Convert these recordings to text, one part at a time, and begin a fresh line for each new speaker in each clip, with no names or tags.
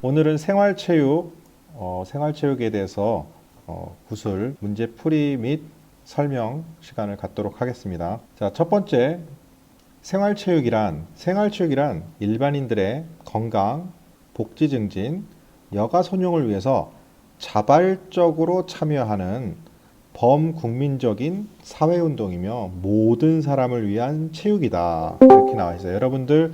오늘은 생활체육에 대해서 구술 문제풀이 및 설명 시간을 갖도록 하겠습니다. 자, 첫 번째, 생활체육이란 일반인들의 건강, 복지 증진, 여가 손용을 위해서 자발적으로 참여하는 범국민적인 사회운동이며 모든 사람을 위한 체육이다. 이렇게 나와 있어요. 여러분들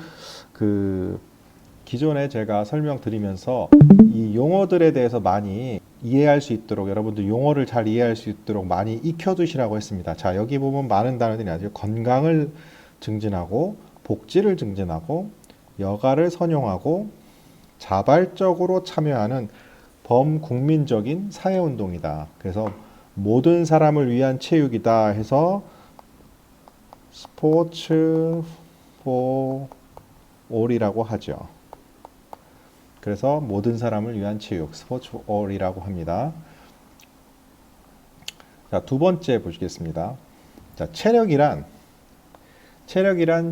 기존에 제가 설명드리면서 이 용어들에 대해서 많이 이해할 수 있도록, 여러분들 용어를 잘 이해할 수 있도록 많이 익혀두시라고 했습니다. 자, 여기 보면 많은 단어들이 아주 건강을 증진하고 복지를 증진하고 여가를 선용하고 자발적으로 참여하는 범국민적인 사회운동이다. 그래서 모든 사람을 위한 체육이다 해서 스포츠 포 올이라고 하죠. 그래서 모든 사람을 위한 체육, 스포츠 올이라고 합니다. 자, 두 번째 보시겠습니다. 자, 체력이란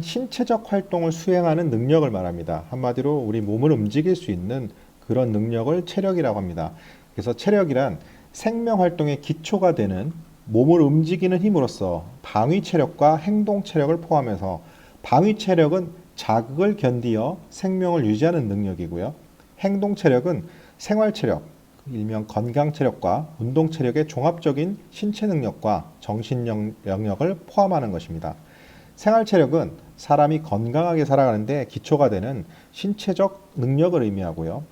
신체적 활동을 수행하는 능력을 말합니다. 한마디로 우리 몸을 움직일 수 있는 그런 능력을 체력이라고 합니다. 그래서 체력이란 생명 활동의 기초가 되는 몸을 움직이는 힘으로써 방위 체력과 행동 체력을 포함해서 방위 체력은 자극을 견디어 생명을 유지하는 능력이고요. 행동 체력은 생활 체력, 일명 건강 체력과 운동 체력의 종합적인 신체 능력과 정신 영역을 포함하는 것입니다. 생활 체력은 사람이 건강하게 살아가는데 기초가 되는 신체적 능력을 의미하고요.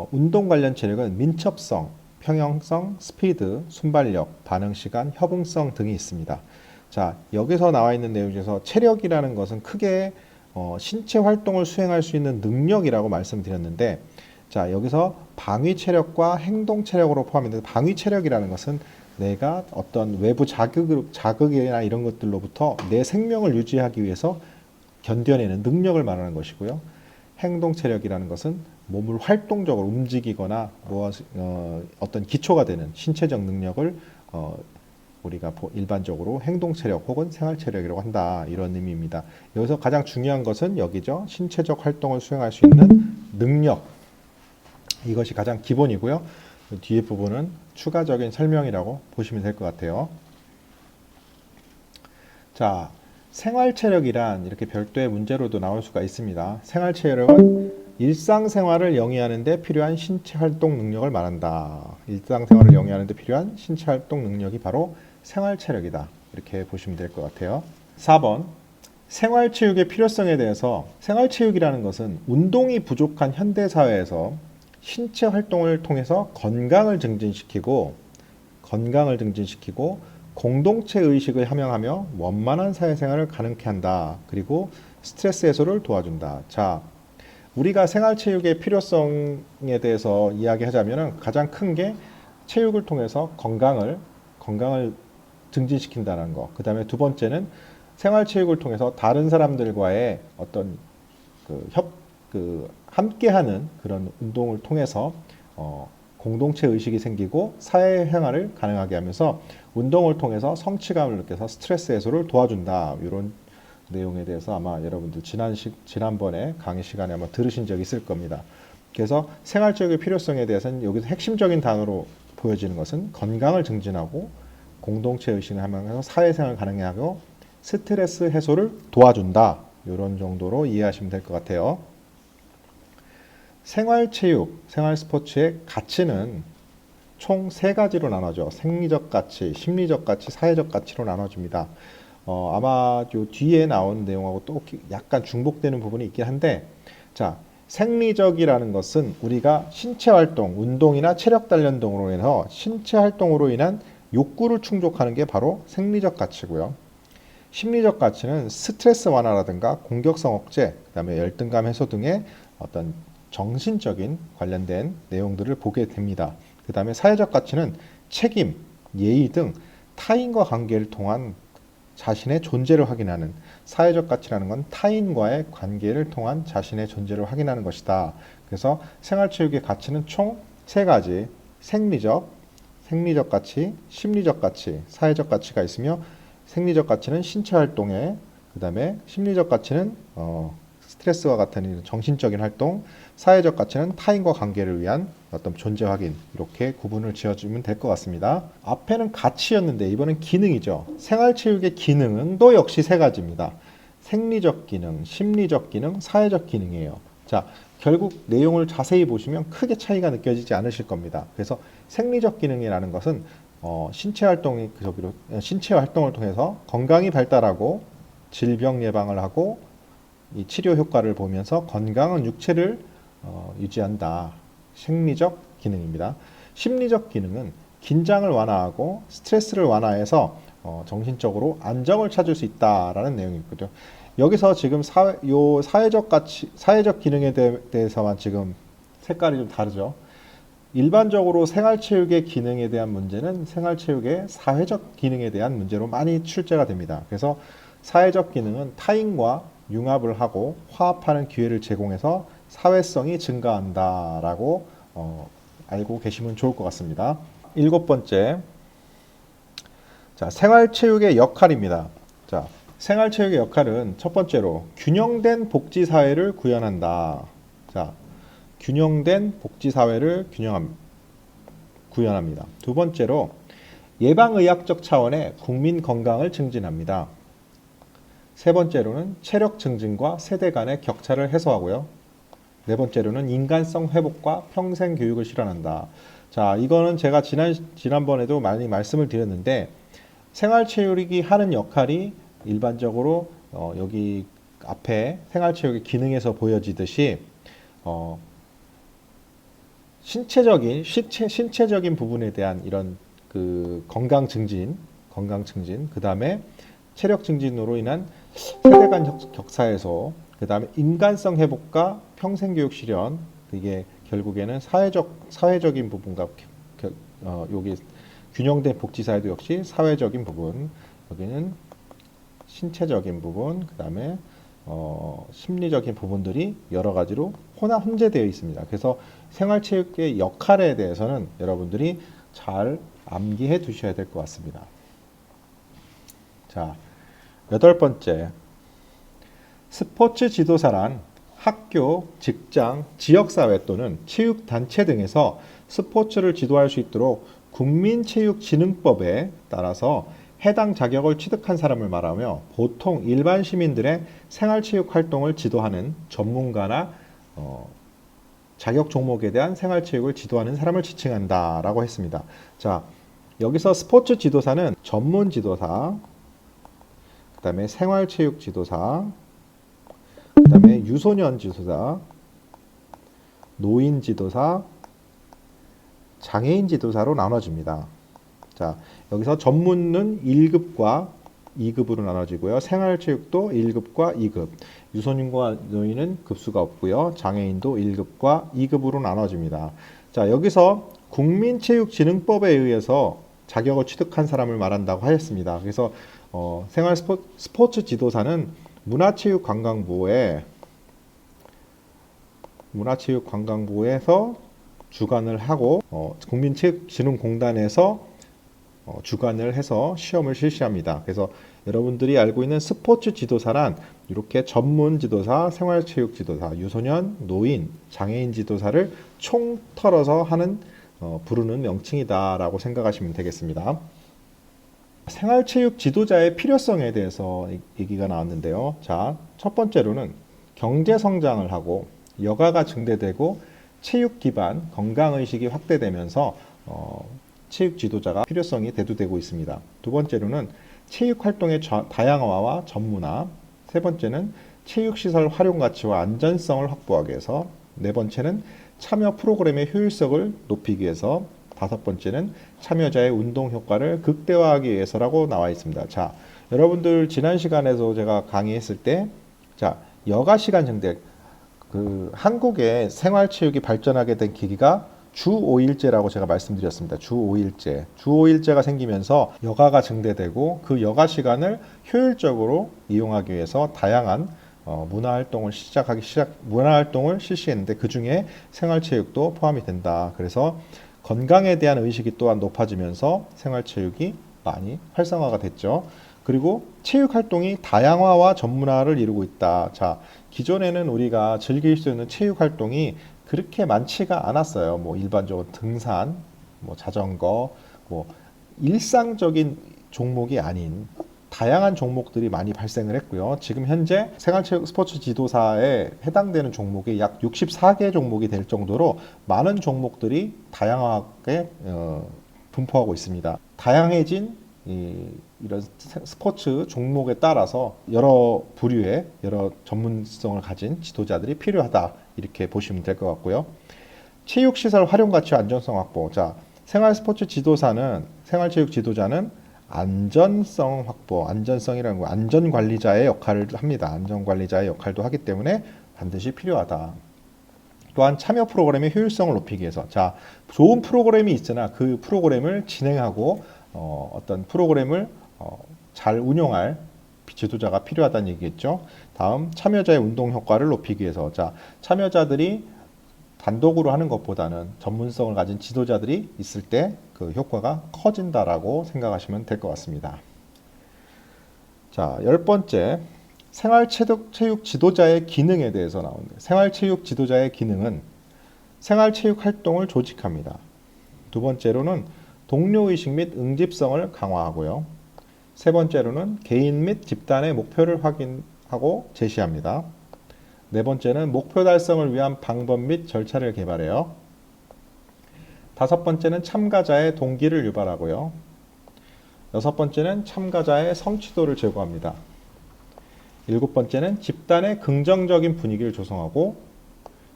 운동 관련 체력은 민첩성, 평형성, 스피드, 순발력, 반응시간, 협응성 등이 있습니다. 자, 여기서 나와 있는 내용 중에서 체력이라는 것은 크게 신체 활동을 수행할 수 있는 능력이라고 말씀드렸는데, 자, 여기서 방위 체력과 행동 체력으로 포함되는데, 방위 체력이라는 것은 내가 어떤 외부 자극이나 이런 것들로부터 내 생명을 유지하기 위해서 견뎌내는 능력을 말하는 것이고요. 행동 체력이라는 것은 몸을 활동적으로 움직이거나 어떤 기초가 되는 신체적 능력을 우리가 일반적으로 행동 체력 혹은 생활 체력이라고 한다, 이런 의미입니다. 여기서 가장 중요한 것은 여기죠. 신체적 활동을 수행할 수 있는 능력, 이것이 가장 기본이고요. 뒤에 부분은 추가적인 설명이라고 보시면 될 것 같아요. 자, 생활체력이란 이렇게 별도의 문제로도 나올 수가 있습니다. 생활체력은 일상생활을 영위하는 데 필요한 신체활동 능력을 말한다. 일상생활을 영위하는 데 필요한 신체활동 능력이 바로 생활체력이다. 이렇게 보시면 될 것 같아요. 4번, 생활체육의 필요성에 대해서, 생활체육이라는 것은 운동이 부족한 현대사회에서 신체활동을 통해서 건강을 증진시키고 공동체 의식을 함양하며 원만한 사회생활을 가능케 한다. 그리고 스트레스 해소를 도와준다. 자, 우리가 생활체육의 필요성에 대해서 이야기하자면 가장 큰 게 체육을 통해서 건강을 증진시킨다는 거. 그 다음에 두 번째는 생활체육을 통해서 다른 사람들과의 어떤 함께하는 그런 운동을 통해서 공동체 의식이 생기고 사회생활을 가능하게 하면서 운동을 통해서 성취감을 느껴서 스트레스 해소를 도와준다. 이런 내용에 대해서 아마 여러분들 지난번에 강의 시간에 아마 들으신 적이 있을 겁니다. 그래서 생활체육의 필요성에 대해서는 여기서 핵심적인 단어로 보여지는 것은 건강을 증진하고 공동체 의식을 하면서 사회생활을 가능하게 하고 스트레스 해소를 도와준다. 이런 정도로 이해하시면 될 것 같아요. 생활체육, 생활스포츠의 가치는 총 세 가지로 나눠져. 생리적 가치, 심리적 가치, 사회적 가치로 나눠집니다. 아마 요 뒤에 나온 내용하고 또 약간 중복되는 부분이 있긴 한데, 자, 생리적이라는 것은 우리가 신체 활동, 운동이나 체력 단련 등으로 인해서 신체 활동으로 인한 욕구를 충족하는 게 바로 생리적 가치고요. 심리적 가치는 스트레스 완화라든가 공격성 억제, 그다음에 열등감 해소 등의 어떤 정신적인 관련된 내용들을 보게 됩니다. 그 다음에 사회적 가치는 책임, 예의 등 타인과 관계를 통한 자신의 존재를 확인하는, 사회적 가치라는 건 타인과의 관계를 통한 자신의 존재를 확인하는 것이다. 그래서 생활체육의 가치는 총 세 가지, 생리적 가치, 심리적 가치, 사회적 가치가 있으며, 생리적 가치는 신체 활동에, 그 다음에 심리적 가치는 스트레스와 같은 이런 정신적인 활동, 사회적 가치는 타인과 관계를 위한 어떤 존재 확인, 이렇게 구분을 지어주면 될 것 같습니다. 앞에는 가치였는데 이번엔 기능이죠. 생활체육의 기능도 역시 세 가지입니다. 생리적 기능, 심리적 기능, 사회적 기능이에요. 자, 결국 내용을 자세히 보시면 크게 차이가 느껴지지 않으실 겁니다. 그래서 생리적 기능이라는 것은 신체 활동을 통해서 건강이 발달하고 질병 예방을 하고 이 치료 효과를 보면서 건강한 육체를 유지한다. 생리적 기능입니다. 심리적 기능은 긴장을 완화하고 스트레스를 완화해서 정신적으로 안정을 찾을 수 있다라는 내용이거든요. 여기서 지금 사회적 기능에 대해서만 지금 색깔이 좀 다르죠. 일반적으로 생활체육의 기능에 대한 문제는 생활체육의 사회적 기능에 대한 문제로 많이 출제가 됩니다. 그래서 사회적 기능은 타인과 융합을 하고 화합하는 기회를 제공해서 사회성이 증가한다라고 알고 계시면 좋을 것 같습니다. 7번째, 자, 생활체육의 역할입니다. 자, 생활체육의 역할은 첫 번째로 균형된 복지사회를 구현한다. 자, 균형된 복지사회를 구현합니다. 두 번째로 예방의학적 차원의 국민 건강을 증진합니다. 세 번째로는 체력 증진과 세대 간의 격차를 해소하고요. 네 번째로는 인간성 회복과 평생 교육을 실현한다. 자, 이거는 제가 지난번에도 많이 말씀을 드렸는데 생활체육이 하는 역할이 일반적으로 여기 앞에 생활체육의 기능에서 보여지듯이 신체적인 부분에 대한 이런 그 건강 증진, 그 다음에 체력 증진으로 인한 세대 간 격차 해소, 그 다음에 인간성 회복과 평생교육 실현, 이게 결국에는 사회적인 부분과 여기 균형된 복지사회도 역시 사회적인 부분, 여기는 신체적인 부분, 그 다음에 심리적인 부분들이 여러 가지로 혼재되어 있습니다. 그래서 생활체육의 역할에 대해서는 여러분들이 잘 암기해 두셔야 될 것 같습니다. 자, 8번째, 스포츠 지도사란 학교, 직장, 지역사회 또는 체육단체 등에서 스포츠를 지도할 수 있도록 국민체육진흥법에 따라서 해당 자격을 취득한 사람을 말하며 보통 일반 시민들의 생활체육 활동을 지도하는 전문가나 자격 종목에 대한 생활체육을 지도하는 사람을 지칭한다라고 했습니다. 자, 여기서 스포츠 지도사는 전문 지도사, 그 다음에 생활체육 지도사, 그 다음에 유소년 지도사, 노인 지도사, 장애인 지도사로 나눠집니다. 자, 여기서 전문은 1급과 2급으로 나눠지고요. 생활체육도 1급과 2급, 유소년과 노인은 급수가 없고요. 장애인도 1급과 2급으로 나눠집니다. 자, 여기서 국민체육진흥법에 의해서 자격을 취득한 사람을 말한다고 하였습니다. 그래서 생활 스포츠 지도사는 문화체육관광부에서 주관을 하고 국민체육진흥공단에서 주관을 해서 시험을 실시합니다. 그래서 여러분들이 알고 있는 스포츠 지도사란 이렇게 전문 지도사, 생활체육 지도사, 유소년, 노인, 장애인 지도사를 총털어서 부르는 명칭이다라고 생각하시면 되겠습니다. 생활체육 지도자의 필요성에 대해서 얘기가 나왔는데요. 자, 첫 번째로는 경제 성장을 하고 여가가 증대되고 체육 기반 건강의식이 확대되면서 체육 지도자가 필요성이 대두되고 있습니다. 두 번째로는 체육 활동의 다양화와 전문화, 세 번째는 체육시설 활용 가치와 안전성을 확보하기 위해서, 네 번째는 참여 프로그램의 효율성을 높이기 위해서, 다섯 번째는 참여자의 운동 효과를 극대화하기 위해서라고 나와 있습니다. 자, 여러분들 지난 시간에도 제가 강의했을 때, 자, 여가 시간 증대, 한국의 생활체육이 발전하게 된 계기가 주 5일제라고 제가 말씀드렸습니다. 주 5일제. 주 5일제가 생기면서 여가가 증대되고 그 여가 시간을 효율적으로 이용하기 위해서 다양한 문화활동을 실시했는데 그 중에 생활체육도 포함이 된다. 그래서 건강에 대한 의식이 또한 높아지면서 생활체육이 많이 활성화가 됐죠. 그리고 체육 활동이 다양화와 전문화를 이루고 있다. 자, 기존에는 우리가 즐길 수 있는 체육 활동이 그렇게 많지가 않았어요. 뭐 일반적으로 등산, 뭐 자전거, 뭐 일상적인 종목이 아닌 다양한 종목들이 많이 발생을 했고요. 지금 현재 생활체육 스포츠 지도사에 해당되는 종목이 약 64개 종목이 될 정도로 많은 종목들이 다양하게 분포하고 있습니다. 다양해진 이런 스포츠 종목에 따라서 여러 부류의 여러 전문성을 가진 지도자들이 필요하다, 이렇게 보시면 될 것 같고요. 체육시설 활용 가치와 안전성 확보. 자, 생활 체육 지도자는 안전성 확보, 안전성이라는 거, 안전관리자의 역할을 합니다. 안전관리자의 역할도 하기 때문에 반드시 필요하다. 또한 참여 프로그램의 효율성을 높이기 위해서, 자, 좋은 프로그램이 있으나 그 프로그램을 진행하고 어떤 프로그램을 잘 운영할 지도자가 필요하다는 얘기겠죠. 다음, 참여자의 운동 효과를 높이기 위해서, 자, 참여자들이 단독으로 하는 것보다는 전문성을 가진 지도자들이 있을 때 그 효과가 커진다라고 생각하시면 될 것 같습니다. 자, 10번째, 생활체육 지도자의 기능에 대해서 나오는데, 생활체육 지도자의 기능은 생활체육 활동을 조직합니다. 두 번째로는 동료의식 및 응집성을 강화하고요. 세 번째로는 개인 및 집단의 목표를 확인하고 제시합니다. 네 번째는 목표 달성을 위한 방법 및 절차를 개발해요. 다섯 번째는 참가자의 동기를 유발하고요. 여섯 번째는 참가자의 성취도를 제고합니다. 일곱 번째는 집단의 긍정적인 분위기를 조성하고,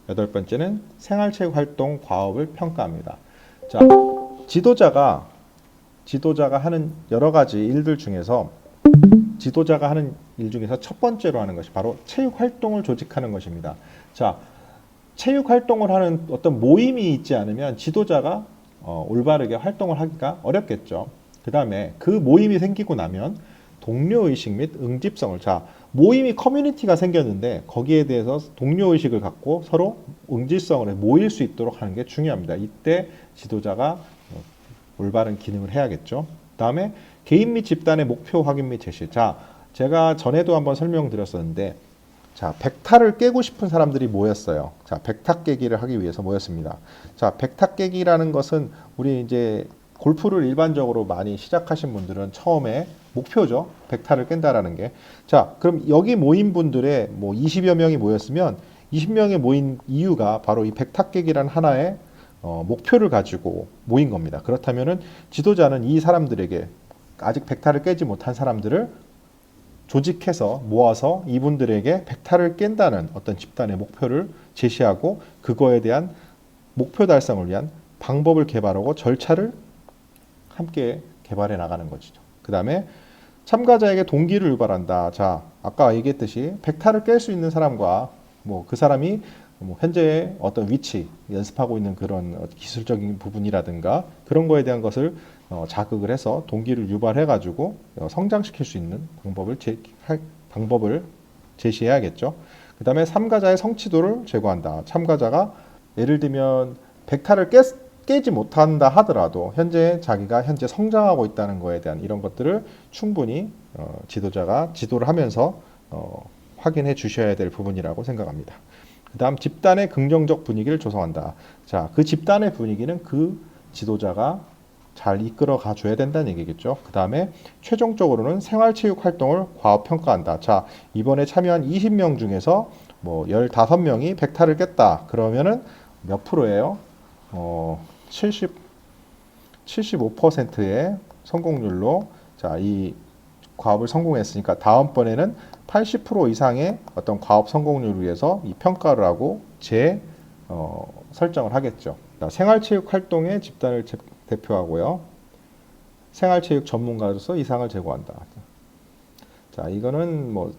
여덟 번째는 생활체육 활동 과업을 평가합니다. 자, 지도자가 하는 여러 가지 일들 중에서 첫 번째로 하는 것이 바로 체육 활동을 조직하는 것입니다. 자, 체육 활동을 하는 어떤 모임이 있지 않으면 지도자가 올바르게 활동을 하기가 어렵겠죠. 그 다음에 그 모임이 생기고 나면 동료의식 및 응집성을, 자, 모임이 커뮤니티가 생겼는데 거기에 대해서 동료의식을 갖고 서로 응집성을 모일 수 있도록 하는 게 중요합니다. 이때 지도자가 올바른 기능을 해야겠죠. 다음에 개인 및 집단의 목표 확인 및 제시. 자, 제가 전에도 한번 설명드렸었는데, 자, 백타를 깨고 싶은 사람들이 모였어요. 자, 백타 깨기를 하기 위해서 모였습니다. 자, 백타 깨기라는 것은 우리 이제 골프를 일반적으로 많이 시작하신 분들은 처음에 목표죠. 백타를 깬다라는 게. 자, 그럼 여기 모인 분들의 뭐 20여 명이 모였으면 20명이 모인 이유가 바로 이 백타 깨기라는 하나의 목표를 가지고 모인 겁니다. 그렇다면은 지도자는 이 사람들에게, 아직 백타를 깨지 못한 사람들을 조직해서 모아서 이분들에게 백타를 깬다는 어떤 집단의 목표를 제시하고 그거에 대한 목표 달성을 위한 방법을 개발하고 절차를 함께 개발해 나가는 것이죠. 그 다음에 참가자에게 동기를 유발한다. 자, 아까 얘기했듯이 백타를 깰 수 있는 사람과 뭐 그 사람이 뭐 현재 어떤 위치, 연습하고 있는 그런 기술적인 부분이라든가 그런 거에 대한 것을 자극을 해서 동기를 유발해 가지고 성장시킬 수 있는 방법을 제시해야겠죠. 그 다음에 참가자의 성취도를 제고한다. 참가자가 예를 들면 백타를 깨지 못한다 하더라도 자기가 현재 성장하고 있다는 거에 대한 이런 것들을 충분히 지도자가 지도를 하면서 확인해 주셔야 될 부분이라고 생각합니다. 그 다음, 집단의 긍정적 분위기를 조성한다. 자, 그 집단의 분위기는 그 지도자가 잘 이끌어 가줘야 된다는 얘기겠죠. 그 다음에 최종적으로는 생활체육 활동을 과업평가한다. 자, 이번에 참여한 20명 중에서 뭐 15명이 백타를 깼다. 그러면은 몇 프로예요? 75%의 성공률로, 자, 이 과업을 성공했으니까 다음번에는 80% 이상의 어떤 과업 성공률을 위해서 이 평가를 하고 설정을 하겠죠. 생활체육 활동의 집단을 대표하고요. 생활체육 전문가로서 이상을 제고한다. 자, 이거는 뭐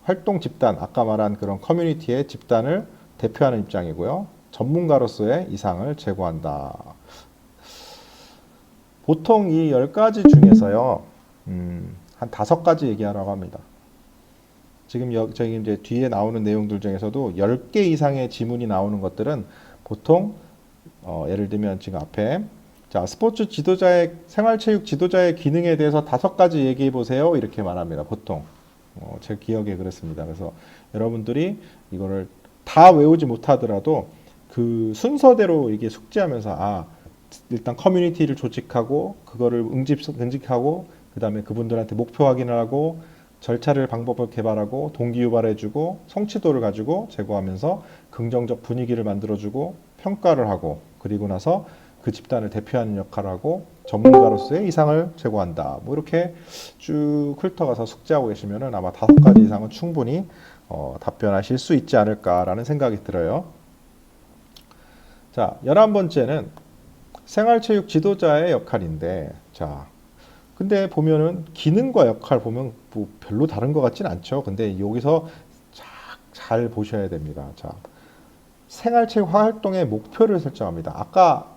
활동 집단, 아까 말한 그런 커뮤니티의 집단을 대표하는 입장이고요. 전문가로서의 이상을 제고한다. 보통 이 10가지 중에서요, 한 5가지 얘기하라고 합니다. 지금 저희 이제 뒤에 나오는 내용들 중에서도 10개 이상의 지문이 나오는 것들은 보통 예를 들면 지금 앞에, 자, 자, 스포츠 지도자의 생활체육 지도자의 기능에 대해서 5가지 얘기해 보세요. 이렇게 말합니다. 보통 제 기억에 그렇습니다. 그래서 여러분들이 이거를 다 외우지 못하더라도 그 순서대로 이게 숙지하면서 일단 커뮤니티를 조직하고 그거를 응집하고 그다음에 그분들한테 목표 확인을 하고 절차를 방법을 개발하고 동기 유발해주고 성취도를 가지고 제고하면서 긍정적 분위기를 만들어주고 평가를 하고 그리고 나서 그 집단을 대표하는 역할을 하고 전문가로서의 이상을 제고한다. 뭐 이렇게 쭉 훑어가서 숙지하고 계시면은 아마 5가지 이상은 충분히 답변하실 수 있지 않을까라는 생각이 들어요. 자, 11번째는 생활체육 지도자의 역할인데, 자, 근데 보면은 기능과 역할 보면 뭐 별로 다른 것 같진 않죠. 근데 여기서 잘 보셔야 됩니다. 자, 생활체육 활동의 목표를 설정합니다. 아까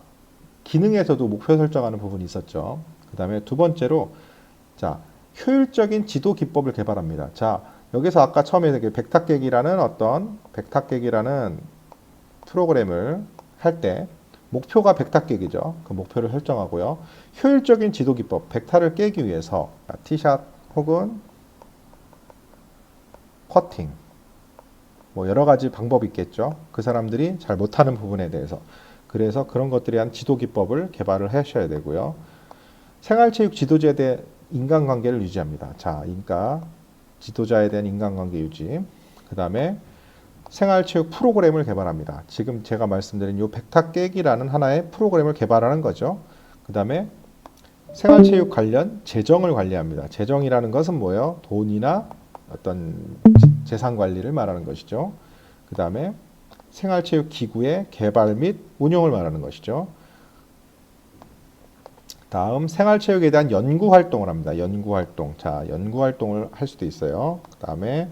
기능에서도 목표 설정하는 부분이 있었죠. 그 다음에 2번째로, 자, 효율적인 지도 기법을 개발합니다. 자, 여기서 아까 처음에 백탁깨기라는 프로그램을 할 때 목표가 백탁깨기죠. 그 목표를 설정하고요. 효율적인 지도 기법, 백타를 깨기 위해서 티샷 혹은 퍼팅 뭐 여러 가지 방법이 있겠죠. 그 사람들이 잘 못하는 부분에 대해서. 그래서 그런 것들에 대한 지도 기법을 개발을 하셔야 되고요. 생활체육 지도자에 대한 인간관계를 유지합니다. 자, 지도자에 대한 인간관계 유지. 그 다음에 생활체육 프로그램을 개발합니다. 지금 제가 말씀드린 이 백탁 깨기라는 하나의 프로그램을 개발하는 거죠. 그 다음에 생활체육 관련 재정을 관리합니다. 재정이라는 것은 뭐예요? 돈이나 어떤 재산 관리를 말하는 것이죠. 그 다음에 생활체육 기구의 개발 및 운영을 말하는 것이죠. 다음 생활체육에 대한 연구 활동을 합니다. 연구 활동. 자, 연구 활동을 할 수도 있어요. 그 다음에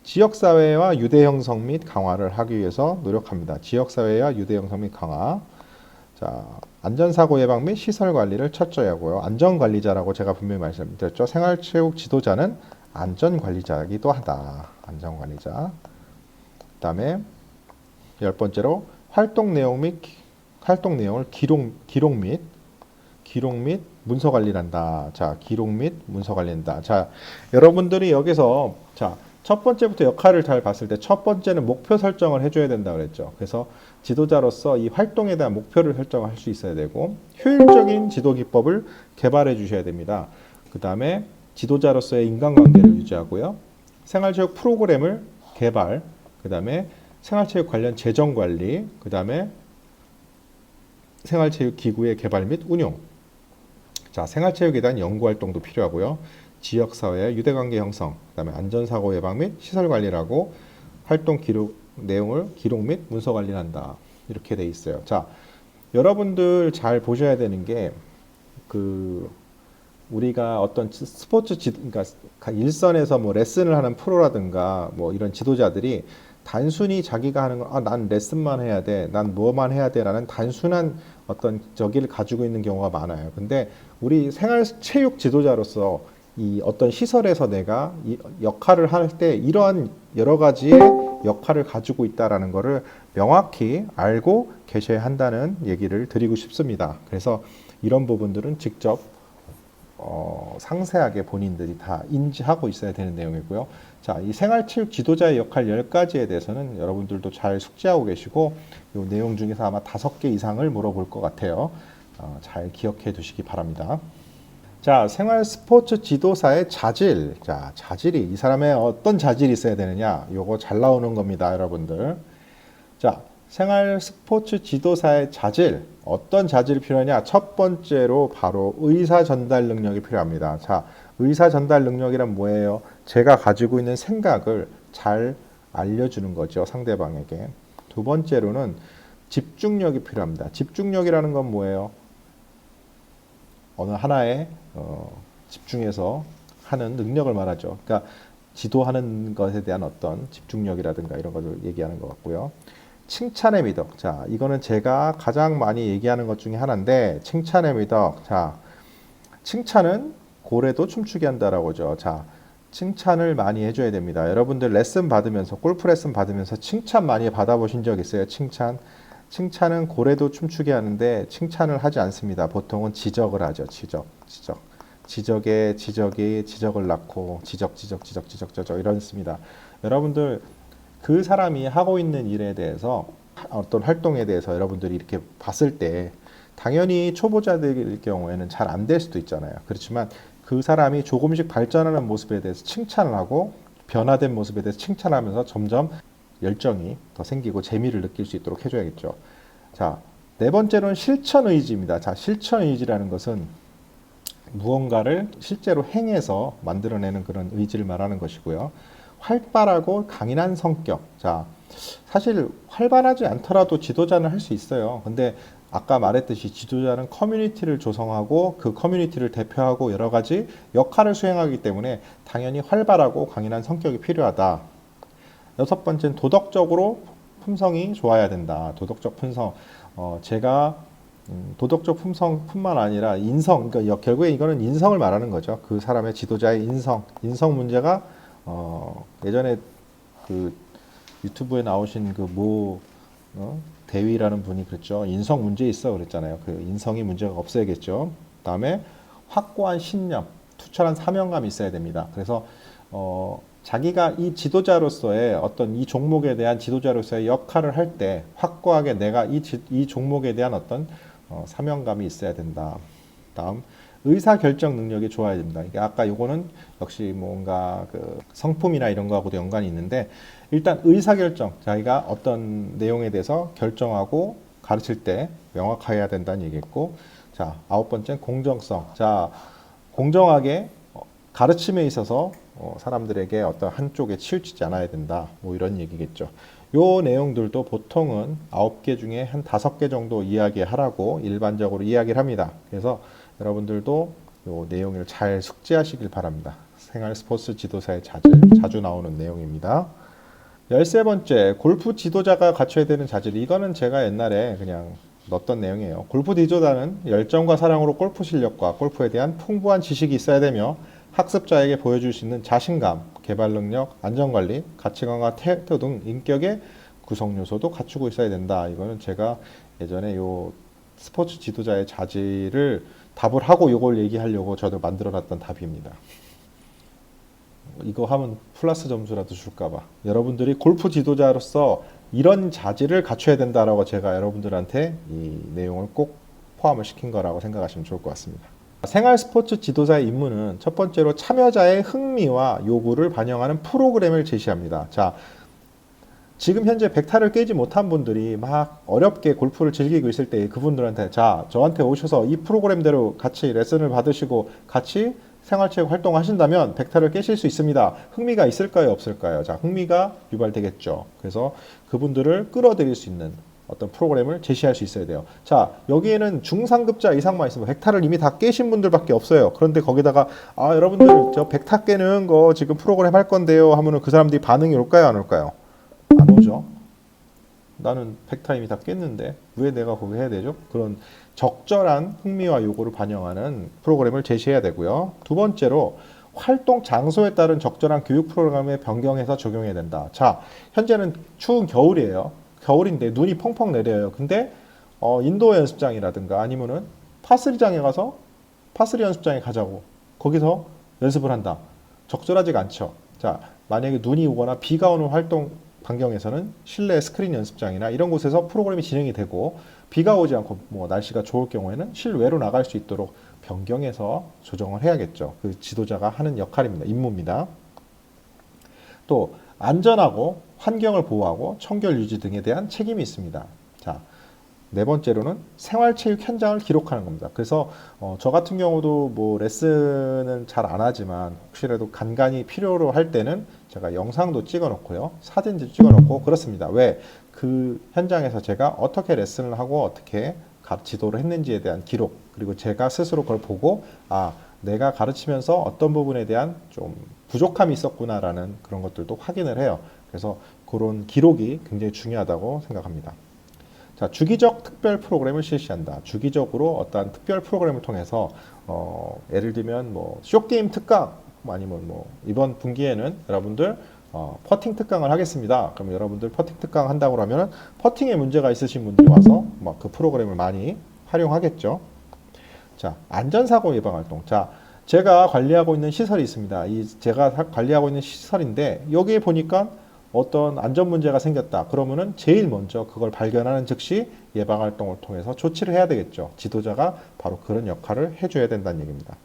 지역사회와 유대 형성 및 강화를 하기 위해서 노력합니다. 지역사회와 유대 형성 및 강화. 자, 안전사고 예방 및 시설 관리를 철저히 하고요. 안전관리자라고 제가 분명히 말씀드렸죠. 생활체육 지도자는 안전관리자이기도 하다. 안전관리자. 그 다음에 10번째로 활동 내용을 기록 및 문서 관리를 한다. 자, 기록 및 문서 관리한다. 자, 여러분들이 여기서 첫 번째부터 역할을 잘 봤을 때 첫 번째는 목표 설정을 해줘야 된다 그랬죠. 그래서 지도자로서 이 활동에 대한 목표를 설정할 수 있어야 되고 효율적인 지도 기법을 개발해 주셔야 됩니다. 그 다음에 지도자로서의 인간관계를 유지하고요. 생활체육 프로그램을 개발, 그 다음에 생활체육 관련 재정 관리, 그 다음에 생활체육 기구의 개발 및 운용. 자, 생활체육에 대한 연구활동도 필요하고요. 지역사회의 유대관계 형성, 그 다음에 안전사고 예방 및 시설 관리를 하고 활동 내용을 기록 및 문서 관리를 한다. 이렇게 돼 있어요. 자, 여러분들 잘 보셔야 되는 게 우리가 어떤 그러니까 일선에서 뭐 레슨을 하는 프로라든가 뭐 이런 지도자들이 단순히 자기가 하는 난 레슨만 해야 돼, 난 뭐만 해야 돼라는 단순한 어떤 저기를 가지고 있는 경우가 많아요. 근데 우리 생활체육 지도자로서 이 어떤 시설에서 내가 이 역할을 할 때 이러한 여러 가지의 역할을 가지고 있다라는 것을 명확히 알고 계셔야 한다는 얘기를 드리고 싶습니다. 그래서 이런 부분들은 직접 상세하게 본인들이 다 인지하고 있어야 되는 내용이고요. 자, 이 생활체육 지도자의 역할 10가지에 대해서는 여러분들도 잘 숙지하고 계시고 이 내용 중에서 아마 5개 이상을 물어볼 것 같아요. 잘 기억해 두시기 바랍니다. 자, 생활 스포츠 지도사의 자질. 자, 자질이 이 사람의 어떤 자질이 있어야 되느냐? 요거 잘 나오는 겁니다, 여러분들. 자, 생활 스포츠 지도사의 자질. 어떤 자질이 필요하냐? 첫 번째로 바로 의사 전달 능력이 필요합니다. 자, 의사 전달 능력이란 뭐예요? 제가 가지고 있는 생각을 잘 알려주는 거죠, 상대방에게. 두 번째로는 집중력이 필요합니다. 집중력이라는 건 뭐예요? 어느 하나에 집중해서 하는 능력을 말하죠. 그러니까 지도하는 것에 대한 어떤 집중력이라든가 이런 것을 얘기하는 것 같고요. 칭찬의 미덕. 자, 이거는 제가 가장 많이 얘기하는 것 중에 하나인데 칭찬의 미덕. 자, 칭찬은 고래도 춤추게 한다라고 하죠. 자, 칭찬을 많이 해줘야 됩니다. 여러분들 레슨 받으면서 골프 레슨 받으면서 칭찬 많이 받아보신 적 있어요? 칭찬. 칭찬은 고래도 춤추게 하는데 칭찬을 하지 않습니다. 보통은 지적을 하죠. 지적이 지적을 낳고 지적 이렇습니다. 여러분들 그 사람이 하고 있는 일에 대해서 어떤 활동에 대해서 여러분들이 이렇게 봤을 때 당연히 초보자들일 경우에는 잘 안 될 수도 있잖아요. 그렇지만 그 사람이 조금씩 발전하는 모습에 대해서 칭찬을 하고 변화된 모습에 대해서 칭찬하면서 점점 열정이 더 생기고 재미를 느낄 수 있도록 해줘야겠죠. 자, 네 번째로는 실천 의지입니다. 자, 실천 의지라는 것은 무언가를 실제로 행해서 만들어내는 그런 의지를 말하는 것이고요. 활발하고 강인한 성격. 자, 사실 활발하지 않더라도 지도자는 할 수 있어요. 근데 아까 말했듯이 지도자는 커뮤니티를 조성하고 그 커뮤니티를 대표하고 여러 가지 역할을 수행하기 때문에 당연히 활발하고 강인한 성격이 필요하다. 여섯 번째는 도덕적으로 품성이 좋아야 된다. 도덕적 품성. 제가 도덕적 품성뿐만 아니라 인성, 그러니까 결국에 이거는 인성을 말하는 거죠. 그 사람의 지도자의 인성 문제가 예전에 그 유튜브에 나오신 대위라는 분이 그랬죠. 인성 문제 있어 그랬잖아요. 그 인성이 문제가 없어야겠죠. 그다음에 확고한 신념, 투철한 사명감이 있어야 됩니다. 그래서 자기가 이 지도자로서의 어떤 이 종목에 대한 지도자로서의 역할을 할 때 확고하게 내가 이 종목에 대한 어떤 사명감이 있어야 된다. 다음 의사결정 능력이 좋아야 됩니다. 이게 아까 요거는 역시 뭔가 그 성품이나 이런 거하고도 연관이 있는데 일단 의사결정, 자기가 어떤 내용에 대해서 결정하고 가르칠 때 명확해야 된다는 얘기겠고, 자, 아홉 번째는 공정성. 자, 공정하게 가르침에 있어서 사람들에게 어떤 한쪽에 치우치지 않아야 된다. 뭐 이런 얘기겠죠. 요 내용들도 보통은 9개 중에 한 5개 정도 이야기하라고 일반적으로 이야기를 합니다. 그래서 여러분들도 요 내용을 잘 숙지하시길 바랍니다. 생활 스포츠 지도사의 자주 나오는 내용입니다. 13번째, 골프 지도자가 갖춰야 되는 자질. 이거는 제가 옛날에 그냥 넣었던 내용이에요. 골프 지도자는 열정과 사랑으로 골프 실력과 골프에 대한 풍부한 지식이 있어야 되며 학습자에게 보여줄 수 있는 자신감, 개발 능력, 안전관리, 가치관과 태도 등 인격의 구성 요소도 갖추고 있어야 된다. 이거는 제가 예전에 요 스포츠 지도자의 자질을 답을 하고 이걸 얘기하려고 저도 만들어놨던 답입니다. 이거 하면 플러스 점수라도 줄까봐. 여러분들이 골프 지도자로서 이런 자질을 갖춰야 된다라고 제가 여러분들한테 이 내용을 꼭 포함을 시킨 거라고 생각하시면 좋을 것 같습니다. 생활 스포츠 지도자의 임무는 첫 번째로 참여자의 흥미와 요구를 반영하는 프로그램을 제시합니다. 자, 지금 현재 100타를 깨지 못한 분들이 막 어렵게 골프를 즐기고 있을 때 그분들한테 자, 저한테 오셔서 이 프로그램대로 같이 레슨을 받으시고 같이 생활체육 활동하신다면 100타를 깨실 수 있습니다. 흥미가 있을까요? 없을까요? 자, 흥미가 유발되겠죠. 그래서 그분들을 끌어들일 수 있는 어떤 프로그램을 제시할 수 있어야 돼요. 자, 여기에는 중상급자 이상만 있으면 100타를 이미 다 깨신 분들밖에 없어요. 그런데 거기다가 여러분들 저 100타 깨는 거 지금 프로그램 할 건데요 하면은 그 사람들이 반응이 올까요? 안 올까요? 안 오죠. 나는 100타 이미 다 깼는데 왜 내가 거기 해야 되죠? 그런 적절한 흥미와 요구를 반영하는 프로그램을 제시해야 되고요. 두 번째로 활동 장소에 따른 적절한 교육 프로그램에 변경해서 적용해야 된다. 자, 현재는 추운 겨울이에요. 겨울인데 눈이 펑펑 내려요. 근데 인도어 연습장이라든가 아니면은 파스리장에 가서 파스리 연습장에 가자고 거기서 연습을 한다. 적절하지가 않죠. 자, 만약에 눈이 오거나 비가 오는 활동 반경에서는 실내 스크린 연습장이나 이런 곳에서 프로그램이 진행이 되고 비가 오지 않고 뭐 날씨가 좋을 경우에는 실외로 나갈 수 있도록 변경해서 조정을 해야겠죠. 그 지도자가 하는 역할입니다. 임무입니다. 또 안전하고 환경을 보호하고 청결 유지 등에 대한 책임이 있습니다. 자, 네 번째로는 생활체육 현장을 기록하는 겁니다. 그래서 저 같은 경우도 뭐 레슨은 잘 안 하지만 혹시라도 간간히 필요로 할 때는 제가 영상도 찍어 놓고요. 사진도 찍어 놓고 그렇습니다. 왜? 그 현장에서 제가 어떻게 레슨을 하고 어떻게 지도를 했는지에 대한 기록, 그리고 제가 스스로 그걸 보고 내가 가르치면서 어떤 부분에 대한 좀 부족함이 있었구나라는 그런 것들도 확인을 해요. 그래서 그런 기록이 굉장히 중요하다고 생각합니다. 자, 주기적 특별 프로그램을 실시한다. 주기적으로 어떠한 특별 프로그램을 통해서 예를 들면 뭐 쇼게임 특강 아니면 뭐 이번 분기에는 여러분들 퍼팅 특강을 하겠습니다. 그럼 여러분들 퍼팅 특강 한다고 그러면은 퍼팅에 문제가 있으신 분들이 와서 막 그 프로그램을 많이 활용하겠죠. 자, 안전사고 예방 활동. 자, 제가 관리하고 있는 시설이 있습니다. 제가 관리하고 있는 시설인데 여기에 보니까 어떤 안전 문제가 생겼다. 그러면은 제일 먼저 그걸 발견하는 즉시 예방 활동을 통해서 조치를 해야 되겠죠. 지도자가 바로 그런 역할을 해줘야 된다는 얘기입니다.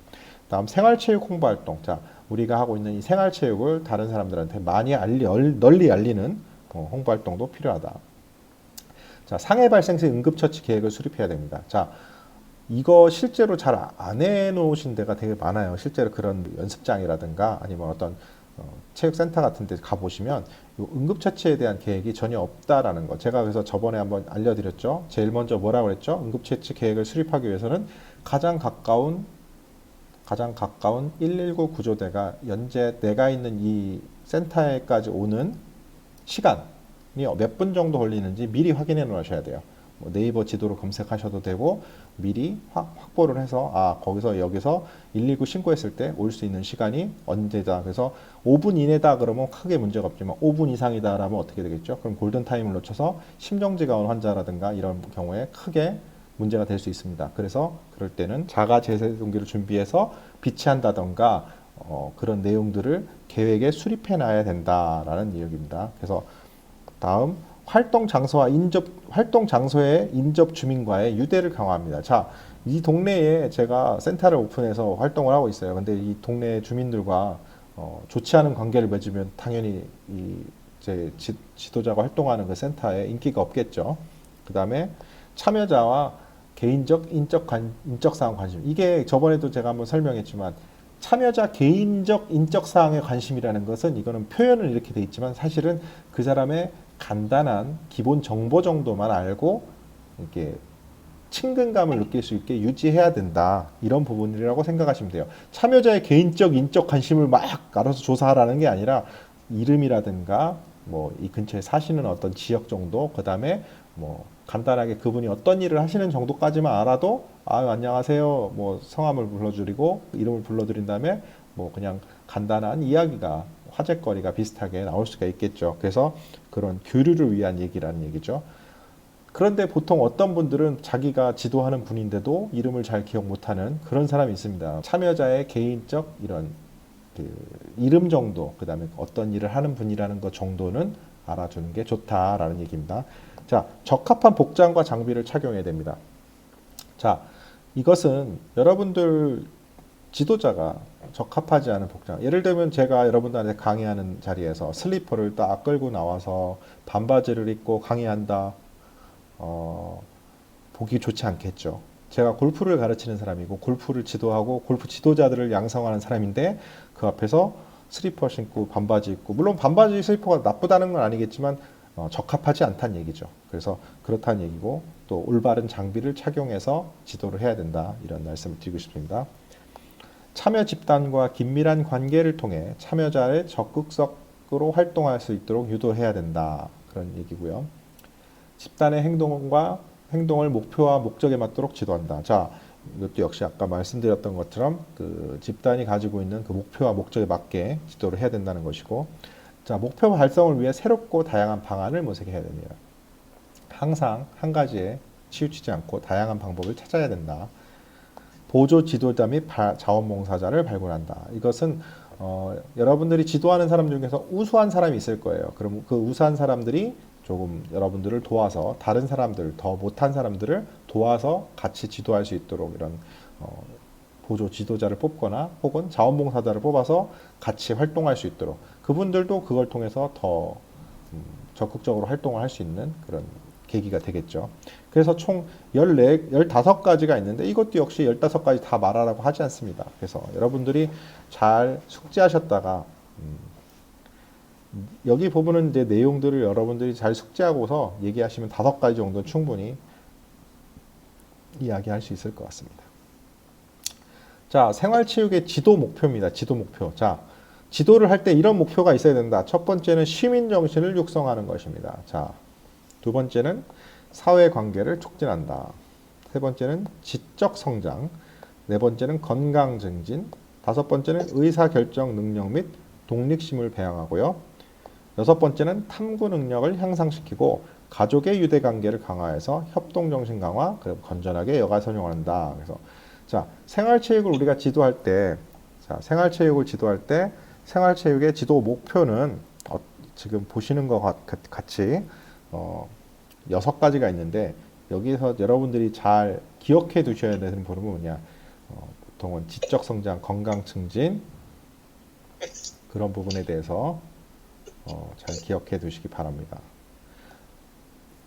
다음 생활체육 홍보 활동. 자, 우리가 하고 있는 이 생활체육을 다른 사람들한테 많이 널리 알리는 홍보 활동도 필요하다. 자, 상해 발생 시 응급처치 계획을 수립해야 됩니다. 자, 이거 실제로 잘 안 해놓으신 데가 되게 많아요. 실제로 그런 연습장이라든가 아니면 어떤 체육센터 같은 데 가보시면 응급처치에 대한 계획이 전혀 없다라는 거. 제가 그래서 저번에 한번 알려드렸죠. 제일 먼저 뭐라고 그랬죠? 응급처치 계획을 수립하기 위해서는 가장 가까운 119 구조대가 현재 내가 있는 이 센터에까지 오는 시간이 몇 분 정도 걸리는지 미리 확인해 놓으셔야 돼요. 뭐 네이버 지도로 검색하셔도 되고 미리 확보를 해서 거기서 여기서 119 신고했을 때 올 수 있는 시간이 언제다. 그래서 5분 이내다 그러면 크게 문제가 없지만 5분 이상이다 라면 어떻게 되겠죠? 그럼 골든타임을 놓쳐서 심정지가 온 환자라든가 이런 경우에 크게 문제가 될 수 있습니다. 그래서 그럴 때는 자가 제세동기를 준비해서 비치한다던가 그런 내용들을 계획에 수립해 놔야 된다라는 이야기입니다. 그래서 다음 활동 장소의 인접 주민과의 유대를 강화합니다. 자, 이 동네에 제가 센터를 오픈해서 활동을 하고 있어요. 근데 이 동네 주민들과 좋지 않은 관계를 맺으면 당연히 제 지도자가 활동하는 그 센터에 인기가 없겠죠. 그 다음에 참여자와 개인적, 인적 사항 관심. 이게 저번에도 제가 한번 설명했지만 참여자 개인적, 인적 사항에 관심이라는 것은 이거는 표현을 이렇게 돼 있지만 사실은 그 사람의 간단한 기본 정보 정도만 알고 이렇게 친근감을 느낄 수 있게 유지해야 된다. 이런 부분이라고 생각하시면 돼요. 참여자의 개인적, 인적 관심을 막 알아서 조사하라는 게 아니라 이름이라든가 뭐 이 근처에 사시는 어떤 지역 정도, 그 다음에 뭐 간단하게 그분이 어떤 일을 하시는 정도까지만 알아도 안녕하세요 뭐 성함을 불러드리고 이름을 불러드린 다음에 뭐 그냥 간단한 이야기가 화제거리가 비슷하게 나올 수가 있겠죠. 그래서 그런 교류를 위한 얘기라는 얘기죠. 그런데 보통 어떤 분들은 자기가 지도하는 분인데도 이름을 잘 기억 못하는 그런 사람이 있습니다. 참여자의 개인적 이런 그 이름 정도, 그 다음에 어떤 일을 하는 분이라는 것 정도는 알아주는 게 좋다라는 얘기입니다. 자, 적합한 복장과 장비를 착용해야 됩니다. 자, 이것은 여러분들 지도자가 적합하지 않은 복장. 예를 들면 제가 여러분들한테 강의하는 자리에서 슬리퍼를 딱 끌고 나와서 반바지를 입고 강의한다. 보기 좋지 않겠죠. 제가 골프를 가르치는 사람이고 골프를 지도하고 골프 지도자들을 양성하는 사람인데 그 앞에서 슬리퍼 신고 반바지 입고 물론 반바지 슬리퍼가 나쁘다는 건 아니겠지만 적합하지 않다는 얘기죠. 그래서 그렇다는 얘기고 또 올바른 장비를 착용해서 지도를 해야 된다. 이런 말씀을 드리고 싶습니다. 참여 집단과 긴밀한 관계를 통해 참여자의 적극적으로 활동할 수 있도록 유도해야 된다. 그런 얘기고요. 집단의 행동을 목표와 목적에 맞도록 지도한다. 자, 이것도 역시 아까 말씀드렸던 것처럼 그 집단이 가지고 있는 그 목표와 목적에 맞게 지도를 해야 된다는 것이고, 자, 목표 달성을 위해 새롭고 다양한 방안을 모색해야 됩니다. 항상 한 가지에 치우치지 않고 다양한 방법을 찾아야 된다. 보조 지도자 및 자원봉사자를 발굴한다. 이것은 여러분들이 지도하는 사람 중에서 우수한 사람이 있을 거예요. 그럼 그 우수한 사람들이 조금 여러분들을 도와서 다른 사람들, 더 못한 사람들을 도와서 같이 지도할 수 있도록 이런 보조 지도자를 뽑거나 혹은 자원봉사자를 뽑아서 같이 활동할 수 있도록 그분들도 그걸 통해서 더 적극적으로 활동을 할 수 있는 그런 계기가 되겠죠. 그래서 총 15가지가 있는데 이것도 역시 15가지 다 말하라고 하지 않습니다. 그래서 여러분들이 잘 숙지하셨다가 여기 부분은 이제 내용들을 여러분들이 잘 숙지하고서 얘기하시면 5가지 정도는 충분히 이야기할 수 있을 것 같습니다. 자, 생활체육의 지도 목표입니다. 지도 목표. 자, 지도를 할 때 이런 목표가 있어야 된다. 첫 번째는 시민 정신을 육성하는 것입니다. 자, 두 번째는 사회관계를 촉진한다. 세 번째는 지적 성장. 네 번째는 건강 증진. 다섯 번째는 의사결정 능력 및 독립심을 배양하고요. 여섯 번째는 탐구 능력을 향상시키고 가족의 유대 관계를 강화해서 협동 정신 강화, 그리고 건전하게 여가 선용한다. 그래서 자, 생활체육을 우리가 지도할 때, 자, 생활체육을 지도할 때 생활체육의 지도 목표는 지금 보시는 것 같이 여섯 가지가 있는데 여기서 여러분들이 잘 기억해 두셔야 되는 부분은 뭐냐? 보통은 지적 성장, 건강 증진 그런 부분에 대해서 잘 기억해 두시기 바랍니다.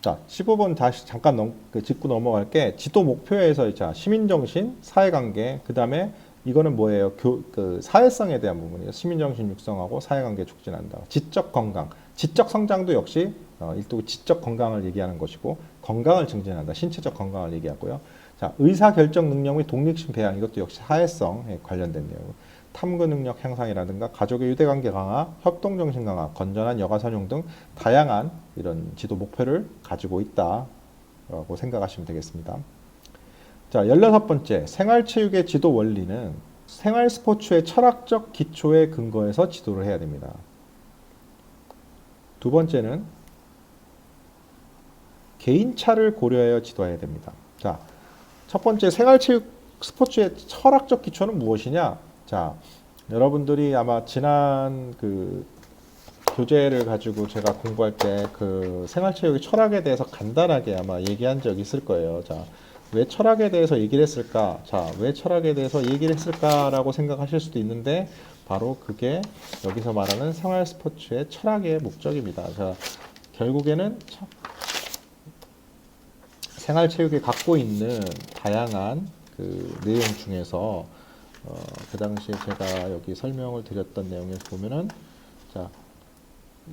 자, 15번 다시 잠깐 짚고 넘어갈게. 지도 목표에서 자, 시민정신, 사회관계, 그 다음에 이거는 뭐예요? 그 사회성에 대한 부분이에요. 시민정신 육성하고 사회관계 촉진한다. 지적 건강, 지적 성장도 역시 일도 지적 건강을 얘기하는 것이고 건강을 증진한다. 신체적 건강을 얘기하고요. 자, 의사결정 능력 및 독립심 배양 이것도 역시 사회성에 관련된 내용. 탐구 능력 향상이라든가 가족의 유대관계 강화, 협동정신 강화, 건전한 여가 선용 등 다양한 이런 지도 목표를 가지고 있다라고 생각하시면 되겠습니다. 자, 16번째 생활체육의 지도 원리는 생활스포츠의 철학적 기초에 근거해서 지도를 해야 됩니다. 두 번째는 개인차를 고려하여 지도해야 됩니다. 자, 첫 번째 생활체육 스포츠의 철학적 기초는 무엇이냐? 자, 여러분들이 아마 지난 그 교재를 가지고 제가 공부할 때 그 생활체육의 철학에 대해서 간단하게 아마 얘기한 적이 있을 거예요. 자, 왜 철학에 대해서 얘기를 했을까? 자, 왜 철학에 대해서 얘기를 했을까라고 생각하실 수도 있는데 바로 그게 여기서 말하는 생활 스포츠의 철학의 목적입니다. 자, 결국에는 생활체육이 갖고 있는 다양한 그 내용 중에서 그 당시에 제가 여기 설명을 드렸던 내용에서 보면은 자,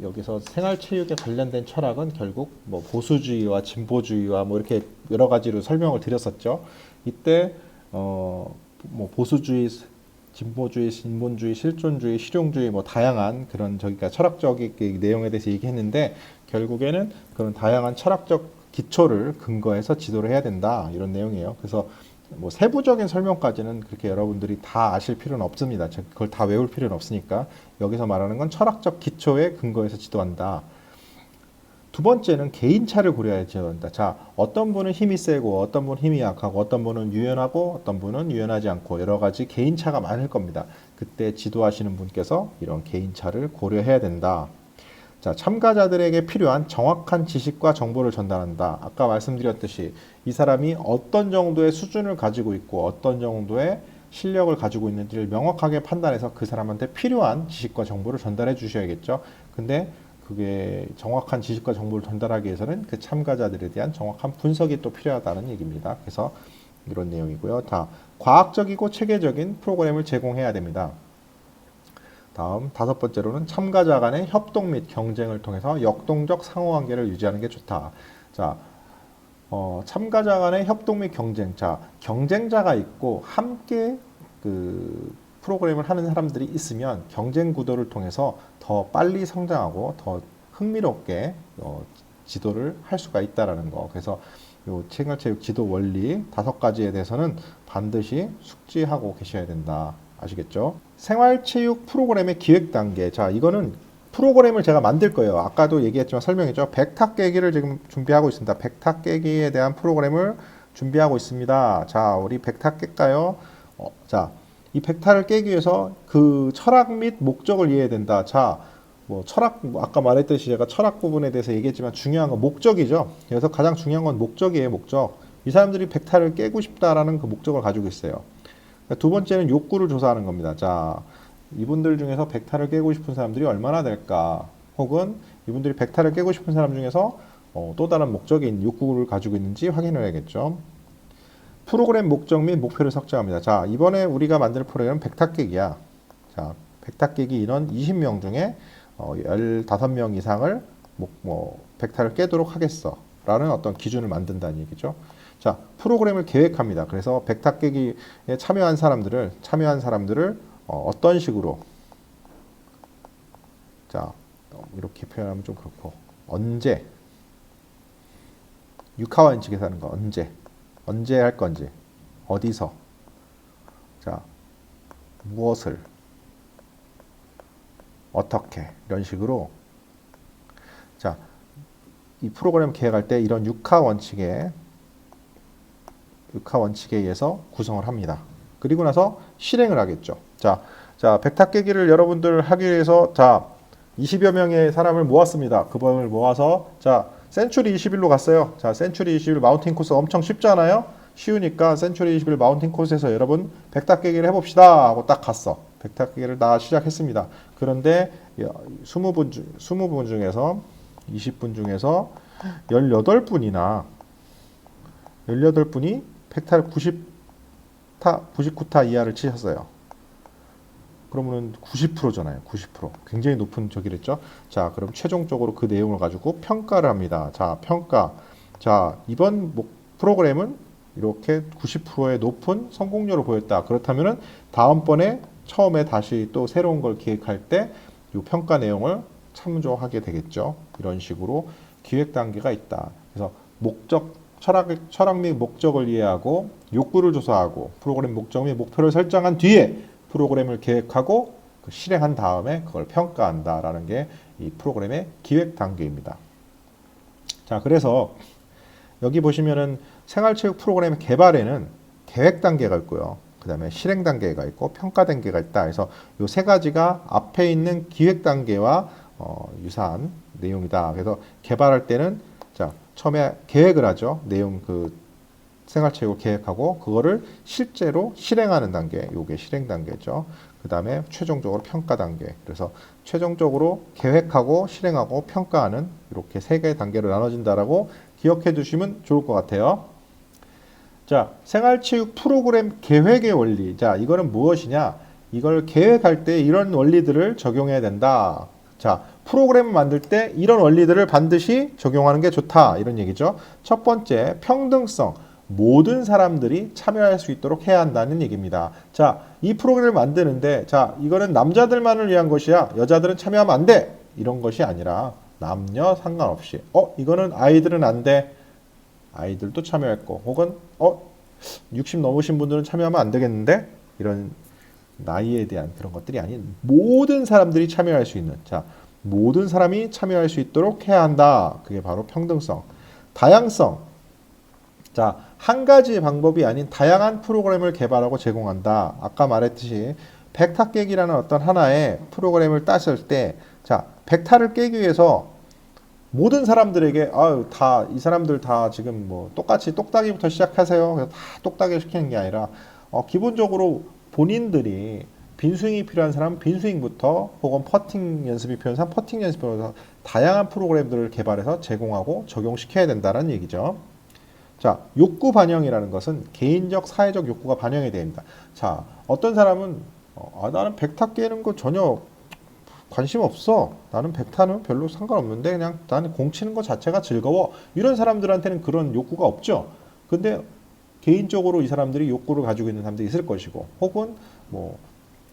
여기서 생활체육에 관련된 철학은 결국 뭐 보수주의와 진보주의와 뭐 이렇게 여러 가지로 설명을 드렸었죠. 이때 뭐 보수주의, 진보주의, 진본주의, 실존주의, 실용주의 뭐 다양한 그런 저기가 철학적인 내용에 대해서 얘기했는데 결국에는 그런 다양한 철학적 기초를 근거해서 지도를 해야 된다 이런 내용이에요. 그래서 뭐 세부적인 설명까지는 그렇게 여러분들이 다 아실 필요는 없습니다. 그걸 다 외울 필요는 없으니까 여기서 말하는 건 철학적 기초에 근거해서 지도한다. 두 번째는 개인차를 고려해야 지도한다. 자, 어떤 분은 힘이 세고 어떤 분은 힘이 약하고 어떤 분은 유연하고 어떤 분은 유연하지 않고 여러 가지 개인차가 많을 겁니다. 그때 지도하시는 분께서 이런 개인차를 고려해야 된다. 자, 참가자들에게 필요한 정확한 지식과 정보를 전달한다. 아까 말씀드렸듯이 이 사람이 어떤 정도의 수준을 가지고 있고 어떤 정도의 실력을 가지고 있는지를 명확하게 판단해서 그 사람한테 필요한 지식과 정보를 전달해 주셔야겠죠. 근데 그게 정확한 지식과 정보를 전달하기 위해서는 그 참가자들에 대한 정확한 분석이 또 필요하다는 얘기입니다. 그래서 이런 내용이고요. 다 과학적이고 체계적인 프로그램을 제공해야 됩니다. 다음 다섯 번째로는 참가자 간의 협동 및 경쟁을 통해서 역동적 상호관계를 유지하는 게 좋다. 자, 참가자 간의 협동 및 경쟁. 자, 경쟁자가 있고 함께 그 프로그램을 하는 사람들이 있으면 경쟁 구도를 통해서 더 빨리 성장하고 더 흥미롭게 지도를 할 수가 있다라는 거. 그래서 요 생활체육 지도 원리 다섯 가지에 대해서는 반드시 숙지하고 계셔야 된다. 아시겠죠? 생활체육 프로그램의 기획 단계. 자, 이거는 프로그램을 제가 만들 거예요. 아까도 얘기했지만 설명했죠. 100탁 깨기를 지금 준비하고 있습니다. 100탁 깨기에 대한 프로그램을 준비하고 있습니다. 자, 우리 100탁 깰까요? 자, 이 100탁을 깨기 위해서 그 철학 및 목적을 이해해야 된다. 자, 뭐 철학, 아까 말했듯이 제가 철학 부분에 대해서 얘기했지만 중요한 건 목적이죠. 그래서 가장 중요한 건 목적이에요, 목적. 이 사람들이 100탁을 깨고 싶다라는 그 목적을 가지고 있어요. 두 번째는 욕구를 조사하는 겁니다. 자, 이분들 중에서 100타를 깨고 싶은 사람들이 얼마나 될까? 혹은 이분들이 100타를 깨고 싶은 사람 중에서 또 다른 목적인 욕구를 가지고 있는지 확인을 해야겠죠. 프로그램 목적 및 목표를 설정합니다. 자, 이번에 우리가 만들 프로그램은 100타 깨기야. 자, 100타 깨기 인원 20명 중에 15명 이상을 100타를 깨도록 하겠어. 라는 어떤 기준을 만든다는 얘기죠. 자, 프로그램을 계획합니다. 그래서 100타 깨기에 참여한 사람들을 어떤 식으로 자, 이렇게 표현하면 좀 그렇고 언제 육하원 측에서 하는 거 언제 할 건지 어디서 자, 무엇을 어떻게 이런 식으로 자, 이 프로그램 계획할 때 이런 육하 원칙에 의해서 구성을 합니다. 그리고 나서 실행을 하겠죠. 자, 벡터 깨기를 여러분들 하기 위해서 자, 20여 명의 사람을 모았습니다. 그 범을 모아서 자, 센츄리 21로 갔어요. 자, 센츄리 21 마운틴 코스 엄청 쉽잖아요. 쉬우니까 센츄리 21 마운틴 코스에서 여러분 벡터 깨기를 해봅시다 하고 딱 갔어. 벡터 깨기를 다 시작했습니다. 그런데 20분 중에서 20분 중에서 18분이 벡터 99타 이하를 치셨어요. 그러면은 90%잖아요. 90%. 굉장히 높은 적이랬죠. 자, 그럼 최종적으로 그 내용을 가지고 평가를 합니다. 자, 평가. 자, 이번 프로그램은 이렇게 90%의 높은 성공률을 보였다. 그렇다면은 다음번에 처음에 다시 또 새로운 걸 기획할 때 이 평가 내용을 참조하게 되겠죠. 이런 식으로 기획 단계가 있다. 그래서 철학 및 목적을 이해하고 욕구를 조사하고 프로그램 목적 및 목표를 설정한 뒤에 프로그램을 계획하고 실행한 다음에 그걸 평가한다라는 게 이 프로그램의 기획 단계입니다. 자, 그래서 여기 보시면은 생활체육 프로그램 개발에는 계획 단계가 있고요. 그 다음에 실행 단계가 있고 평가 단계가 있다. 그래서 이 세 가지가 앞에 있는 기획 단계와 유사한 내용이다. 그래서 개발할 때는 자, 처음에 계획을 하죠. 내용 생활체육을 계획하고 그거를 실제로 실행하는 단계, 요게 실행 단계죠. 그 다음에 최종적으로 평가 단계. 그래서 최종적으로 계획하고 실행하고 평가하는 이렇게 세 개의 단계로 나눠진다라고 기억해 두시면 좋을 것 같아요. 자, 생활체육 프로그램 계획의 원리. 자, 이거는 무엇이냐? 이걸 계획할 때 이런 원리들을 적용해야 된다. 자, 프로그램을 만들 때 이런 원리들을 반드시 적용하는 게 좋다. 이런 얘기죠. 첫 번째, 평등성. 모든 사람들이 참여할 수 있도록 해야 한다는 얘기입니다. 자, 이 프로그램을 만드는데 자, 이거는 남자들만을 위한 것이야. 여자들은 참여하면 안 돼. 이런 것이 아니라 남녀 상관없이 이거는 아이들은 안 돼. 아이들도 참여했고 혹은 60 넘으신 분들은 참여하면 안 되겠는데 이런 나이에 대한 그런 것들이 아닌 모든 사람들이 참여할 수 있는 자, 모든 사람이 참여할 수 있도록 해야 한다. 그게 바로 평등성. 다양성. 자, 한 가지 방법이 아닌 다양한 프로그램을 개발하고 제공한다. 아까 말했듯이 벡터 깨기라는 어떤 하나의 프로그램을 따질 때 자, 벡터를 깨기 위해서 모든 사람들에게 이 사람들 다 지금 뭐 똑같이 똑딱이부터 시작하세요. 그래서 다 똑딱이 시키는 게 아니라 기본적으로 본인들이 빈스윙이 필요한 사람은 빈스윙부터 혹은 퍼팅 연습이 필요한 사람 퍼팅 연습부터 다양한 프로그램들을 개발해서 제공하고 적용시켜야 된다는 얘기죠. 자, 욕구 반영이라는 것은 개인적 사회적 욕구가 반영이 됩니다. 자, 어떤 사람은 나는 벡터 깨는 거 전혀 관심 없어. 나는 벡터는 별로 상관없는데 그냥 나는 공 치는 것 자체가 즐거워. 이런 사람들한테는 그런 욕구가 없죠. 근데 개인적으로 이 사람들이 욕구를 가지고 있는 사람들이 있을 것이고 혹은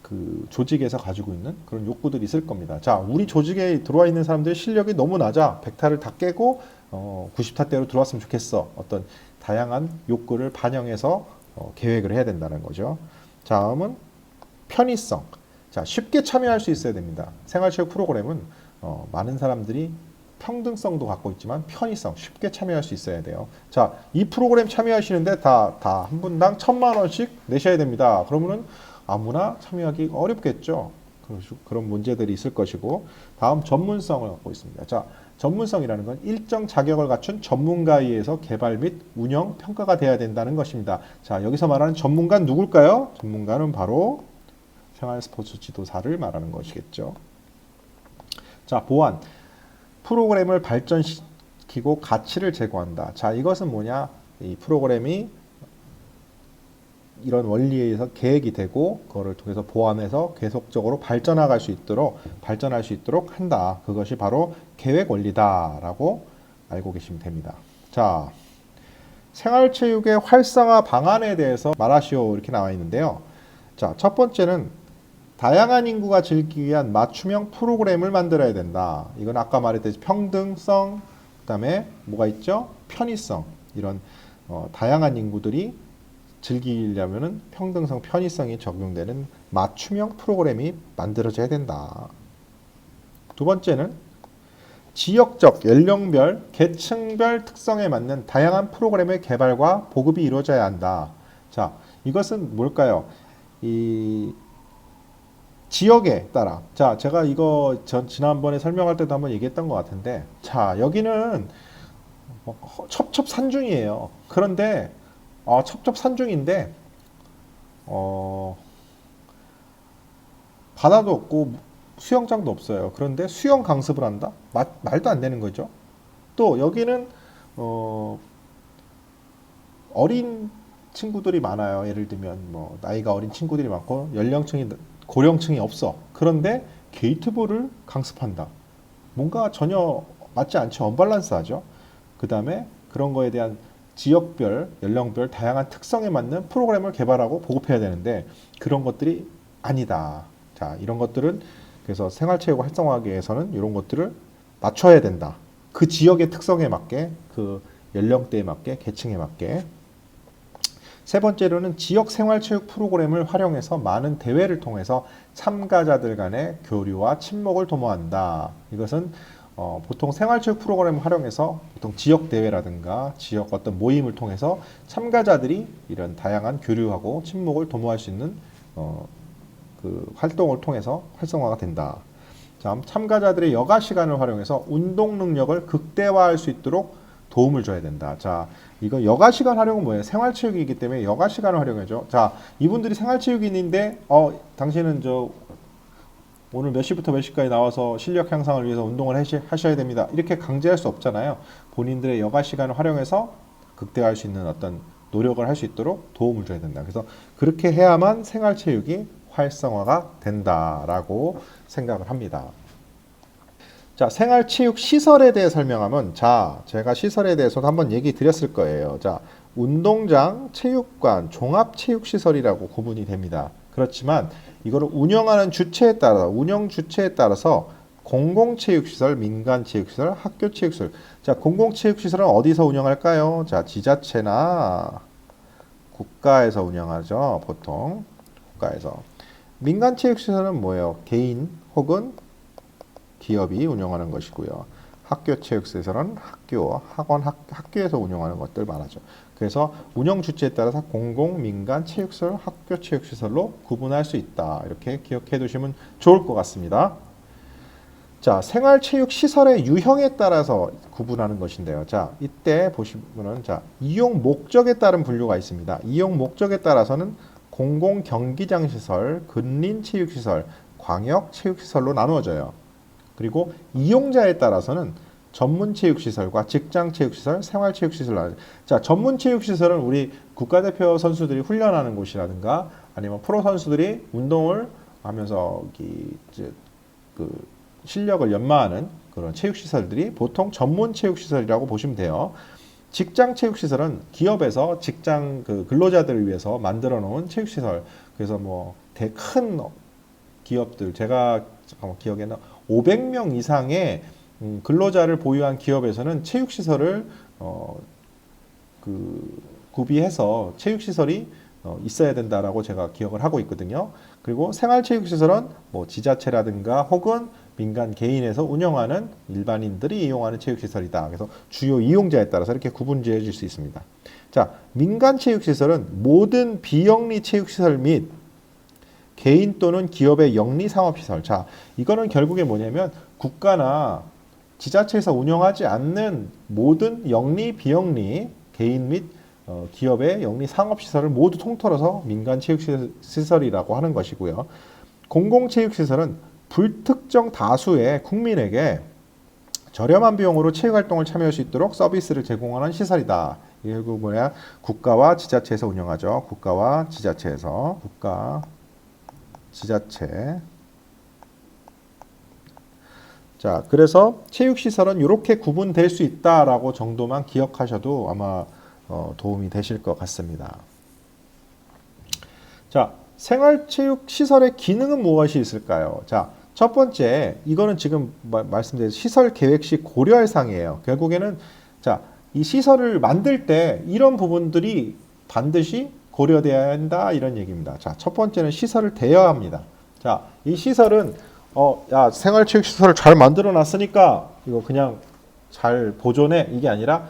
그 조직에서 가지고 있는 그런 욕구들이 있을 겁니다. 자, 우리 조직에 들어와 있는 사람들의 실력이 너무 낮아. 벡터를 다 깨고 90타대로 들어왔으면 좋겠어. 어떤 다양한 욕구를 반영해서 계획을 해야 된다는 거죠. 다음은 편의성. 자, 쉽게 참여할 수 있어야 됩니다. 생활체육 프로그램은 많은 사람들이 평등성도 갖고 있지만 편의성, 쉽게 참여할 수 있어야 돼요. 자, 이 프로그램 참여하시는데 다 한 분당 1,000만 원씩 내셔야 됩니다. 그러면은 아무나 참여하기 어렵겠죠. 그런 문제들이 있을 것이고, 다음 전문성을 갖고 있습니다. 자, 전문성이라는 건 일정 자격을 갖춘 전문가에 의해서 개발 및 운영, 평가가 돼야 된다는 것입니다. 자, 여기서 말하는 전문가는 누굴까요? 전문가는 바로 생활 스포츠 지도사를 말하는 것이겠죠. 자, 보안. 프로그램을 발전시키고 가치를 제고한다. 자, 이것은 뭐냐? 이 프로그램이 이런 원리에 의해서 계획이 되고 그거를 통해서 보완해서 계속적으로 발전할 수 있도록 한다. 그것이 바로 계획 원리다라고 알고 계시면 됩니다. 자, 생활체육의 활성화 방안에 대해서 말하시오 이렇게 나와 있는데요. 자, 첫 번째는 다양한 인구가 즐기기 위한 맞춤형 프로그램을 만들어야 된다. 이건 아까 말했듯이 평등성, 그 다음에 뭐가 있죠? 편의성. 이런 다양한 인구들이 즐기려면은 평등성, 편의성이 적용되는 맞춤형 프로그램이 만들어져야 된다. 두 번째는 지역적, 연령별, 계층별 특성에 맞는 다양한 프로그램의 개발과 보급이 이루어져야 한다. 자, 이것은 뭘까요? 이 지역에 따라. 자, 제가 이거 지난번에 설명할 때도 한번 얘기했던 것 같은데, 자, 여기는 첩첩산중이에요. 그런데 첩첩산중인데 바다도 없고 수영장도 없어요. 그런데 수영 강습을 한다? 말도 안 되는 거죠. 또 여기는 어린 친구들이 많아요. 예를 들면 뭐 나이가 어린 친구들이 많고 연령층이 고령층이 없어. 그런데 게이트볼을 강습한다. 뭔가 전혀 맞지 않죠. 언밸런스하죠. 그 다음에 그런 거에 대한 지역별, 연령별 다양한 특성에 맞는 프로그램을 개발하고 보급해야 되는데 그런 것들이 아니다. 자, 이런 것들은 그래서 생활체육을 활성화하기 위해서는 이런 것들을 맞춰야 된다. 그 지역의 특성에 맞게, 그 연령대에 맞게, 계층에 맞게. 세 번째로는 지역 생활체육 프로그램을 활용해서 많은 대회를 통해서 참가자들 간의 교류와 친목을 도모한다. 이것은 보통 생활체육 프로그램을 활용해서 보통 지역 대회라든가 지역 어떤 모임을 통해서 참가자들이 이런 다양한 교류하고 친목을 도모할 수 있는 그 활동을 통해서 활성화가 된다. 다음, 참가자들의 여가 시간을 활용해서 운동 능력을 극대화할 수 있도록 도움을 줘야 된다. 자, 이거 여가 시간 활용은 뭐예요? 생활체육이기 때문에 여가 시간을 활용해줘. 자, 이분들이 생활체육인인데 당신은 오늘 몇 시부터 몇 시까지 나와서 실력 향상을 위해서 운동을 하셔야 됩니다. 이렇게 강제할 수 없잖아요. 본인들의 여가 시간을 활용해서 극대화할 수 있는 어떤 노력을 할 수 있도록 도움을 줘야 된다. 그래서 그렇게 해야만 생활체육이 활성화가 된다라고 생각을 합니다. 자, 생활체육 시설에 대해 설명하면, 자, 제가 시설에 대해서도 한번 얘기 드렸을 거예요. 자, 운동장, 체육관, 종합체육시설이라고 구분이 됩니다. 그렇지만 이거를 운영하는 주체에 따라, 운영 주체에 따라서 공공체육시설, 민간체육시설, 학교체육시설. 자, 공공체육시설은 어디서 운영할까요? 자, 지자체나 국가에서 운영하죠. 보통 국가에서. 민간체육시설은 뭐예요? 개인 혹은 기업이 운영하는 것이고요. 학교체육시설은 학교, 학원, 학교에서 운영하는 것들 말하죠. 그래서 운영 주체에 따라서 공공, 민간, 체육시설, 학교체육시설로 구분할 수 있다. 이렇게 기억해 두시면 좋을 것 같습니다. 자, 생활체육시설의 유형에 따라서 구분하는 것인데요. 자, 이때 보시면은, 자, 이용 목적에 따른 분류가 있습니다. 이용 목적에 따라서는 공공 경기장 시설, 근린 체육시설, 광역 체육시설로 나누어져요. 그리고 이용자에 따라서는 전문 체육시설과 직장 체육시설, 생활 체육시설. 자, 전문 체육시설은 우리 국가대표 선수들이 훈련하는 곳이라든가 아니면 프로 선수들이 운동을 하면서 그 실력을 연마하는 그런 체육시설들이 보통 전문 체육시설이라고 보시면 돼요. 직장 체육시설은 기업에서 직장 그 근로자들을 위해서 만들어 놓은 체육시설. 그래서 뭐 큰 기업들, 제가 기억에는 500명 이상의 근로자를 보유한 기업에서는 체육시설을 구비해서 체육시설이 있어야 된다라고 제가 기억을 하고 있거든요. 그리고 생활체육시설은 뭐 지자체라든가 혹은 민간 개인에서 운영하는 일반인들이 이용하는 체육시설이다. 그래서 주요 이용자에 따라서 이렇게 구분 지어 줄 수 있습니다. 자, 민간체육시설은 모든 비영리 체육시설 및 개인 또는 기업의 영리 상업시설. 자, 이거는 결국에 뭐냐면 국가나 지자체에서 운영하지 않는 모든 영리, 비영리, 개인 및 기업의 영리 상업시설을 모두 통틀어서 민간체육시설이라고 하는 것이고요. 공공체육시설은 불특정 다수의 국민에게 저렴한 비용으로 체육활동을 참여할 수 있도록 서비스를 제공하는 시설이다. 이게 결국 뭐냐? 국가와 지자체에서 운영하죠. 국가와 지자체에서. 국가, 지자체. 자, 그래서 체육시설은 이렇게 구분될 수 있다라고 정도만 기억하셔도 아마 도움이 되실 것 같습니다. 자, 생활체육시설의 기능은 무엇이 있을까요? 자, 첫 번째, 이거는 지금 말씀드린 시설 계획 시 고려할 사항이에요. 결국에는 자, 이 시설을 만들 때 이런 부분들이 반드시 고려돼야 한다 이런 얘기입니다. 자, 첫 번째는 시설을 대여합니다. 자, 이 시설은 야, 생활체육시설을 잘 만들어 놨으니까 이거 그냥 잘 보존해 이게 아니라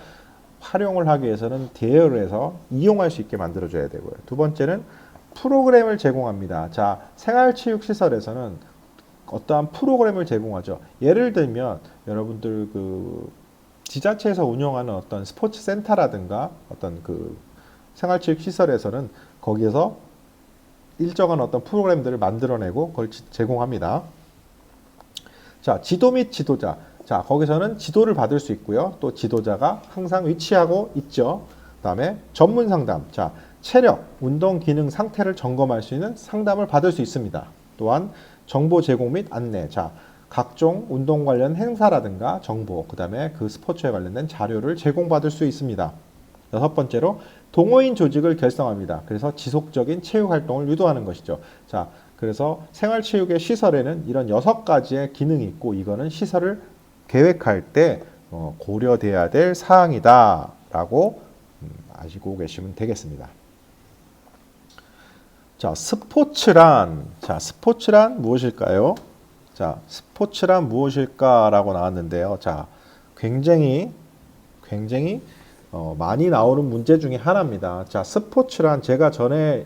활용을 하기 위해서는 대여를 해서 이용할 수 있게 만들어줘야 되고요. 두 번째는 프로그램을 제공합니다. 자, 생활체육시설에서는 어떠한 프로그램을 제공하죠. 예를 들면 여러분들 그 지자체에서 운영하는 어떤 스포츠 센터라든가 어떤 그 생활체육시설에서는 거기에서 일정한 어떤 프로그램들을 만들어내고 그걸 제공합니다. 자, 지도 및 지도자. 자, 거기서는 지도를 받을 수 있고요. 또 지도자가 항상 위치하고 있죠. 그다음에 전문 상담. 자, 체력, 운동 기능 상태를 점검할 수 있는 상담을 받을 수 있습니다. 또한 정보 제공 및 안내. 자, 각종 운동 관련 행사라든가 정보, 그다음에 그 스포츠에 관련된 자료를 제공받을 수 있습니다. 여섯 번째로 동호인 조직을 결성합니다. 그래서 지속적인 체육 활동을 유도하는 것이죠. 자, 그래서 생활체육의 시설에는 이런 6가지의 기능이 있고 이거는 시설을 계획할 때 고려돼야 될 사항이다라고 아시고 계시면 되겠습니다. 자, 스포츠란 무엇일까요? 자, 스포츠란 무엇일까라고 나왔는데요. 자, 굉장히 많이 나오는 문제 중에 하나입니다. 자, 스포츠란 제가 전에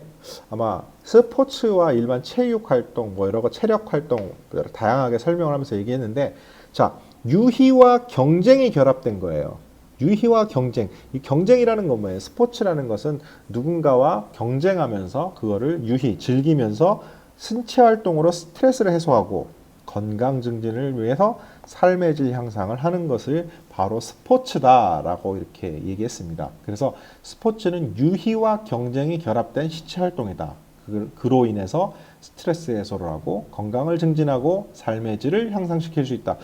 아마 스포츠와 일반 체육 활동, 뭐 여러 체력 활동 다양하게 설명을 하면서 얘기했는데, 자, 유희와 경쟁이 결합된 거예요. 유희와 경쟁. 이 경쟁이라는 건 뭐예요? 스포츠라는 것은 누군가와 경쟁하면서 그거를 유희, 즐기면서 신체 활동으로 스트레스를 해소하고 건강 증진을 위해서 삶의 질 향상을 하는 것을 바로 스포츠다라고 이렇게 얘기했습니다. 그래서 스포츠는 유희와 경쟁이 결합된 신체 활동이다. 그로 인해서 스트레스 해소를 하고 건강을 증진하고 삶의 질을 향상시킬 수 있다.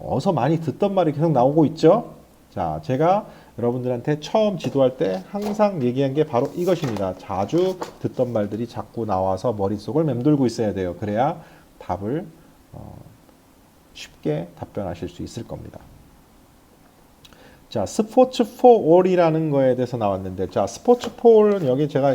어서 많이 듣던 말이 계속 나오고 있죠. 자, 제가 여러분들한테 처음 지도할 때 항상 얘기한 게 바로 이것입니다. 자주 듣던 말들이 자꾸 나와서 머릿속을 맴돌고 있어야 돼요. 그래야 답을 쉽게 답변하실 수 있을 겁니다. 자, 스포츠 포 올이라는 거에 대해서 나왔는데, 자, 스포츠 포 올은 여기 제가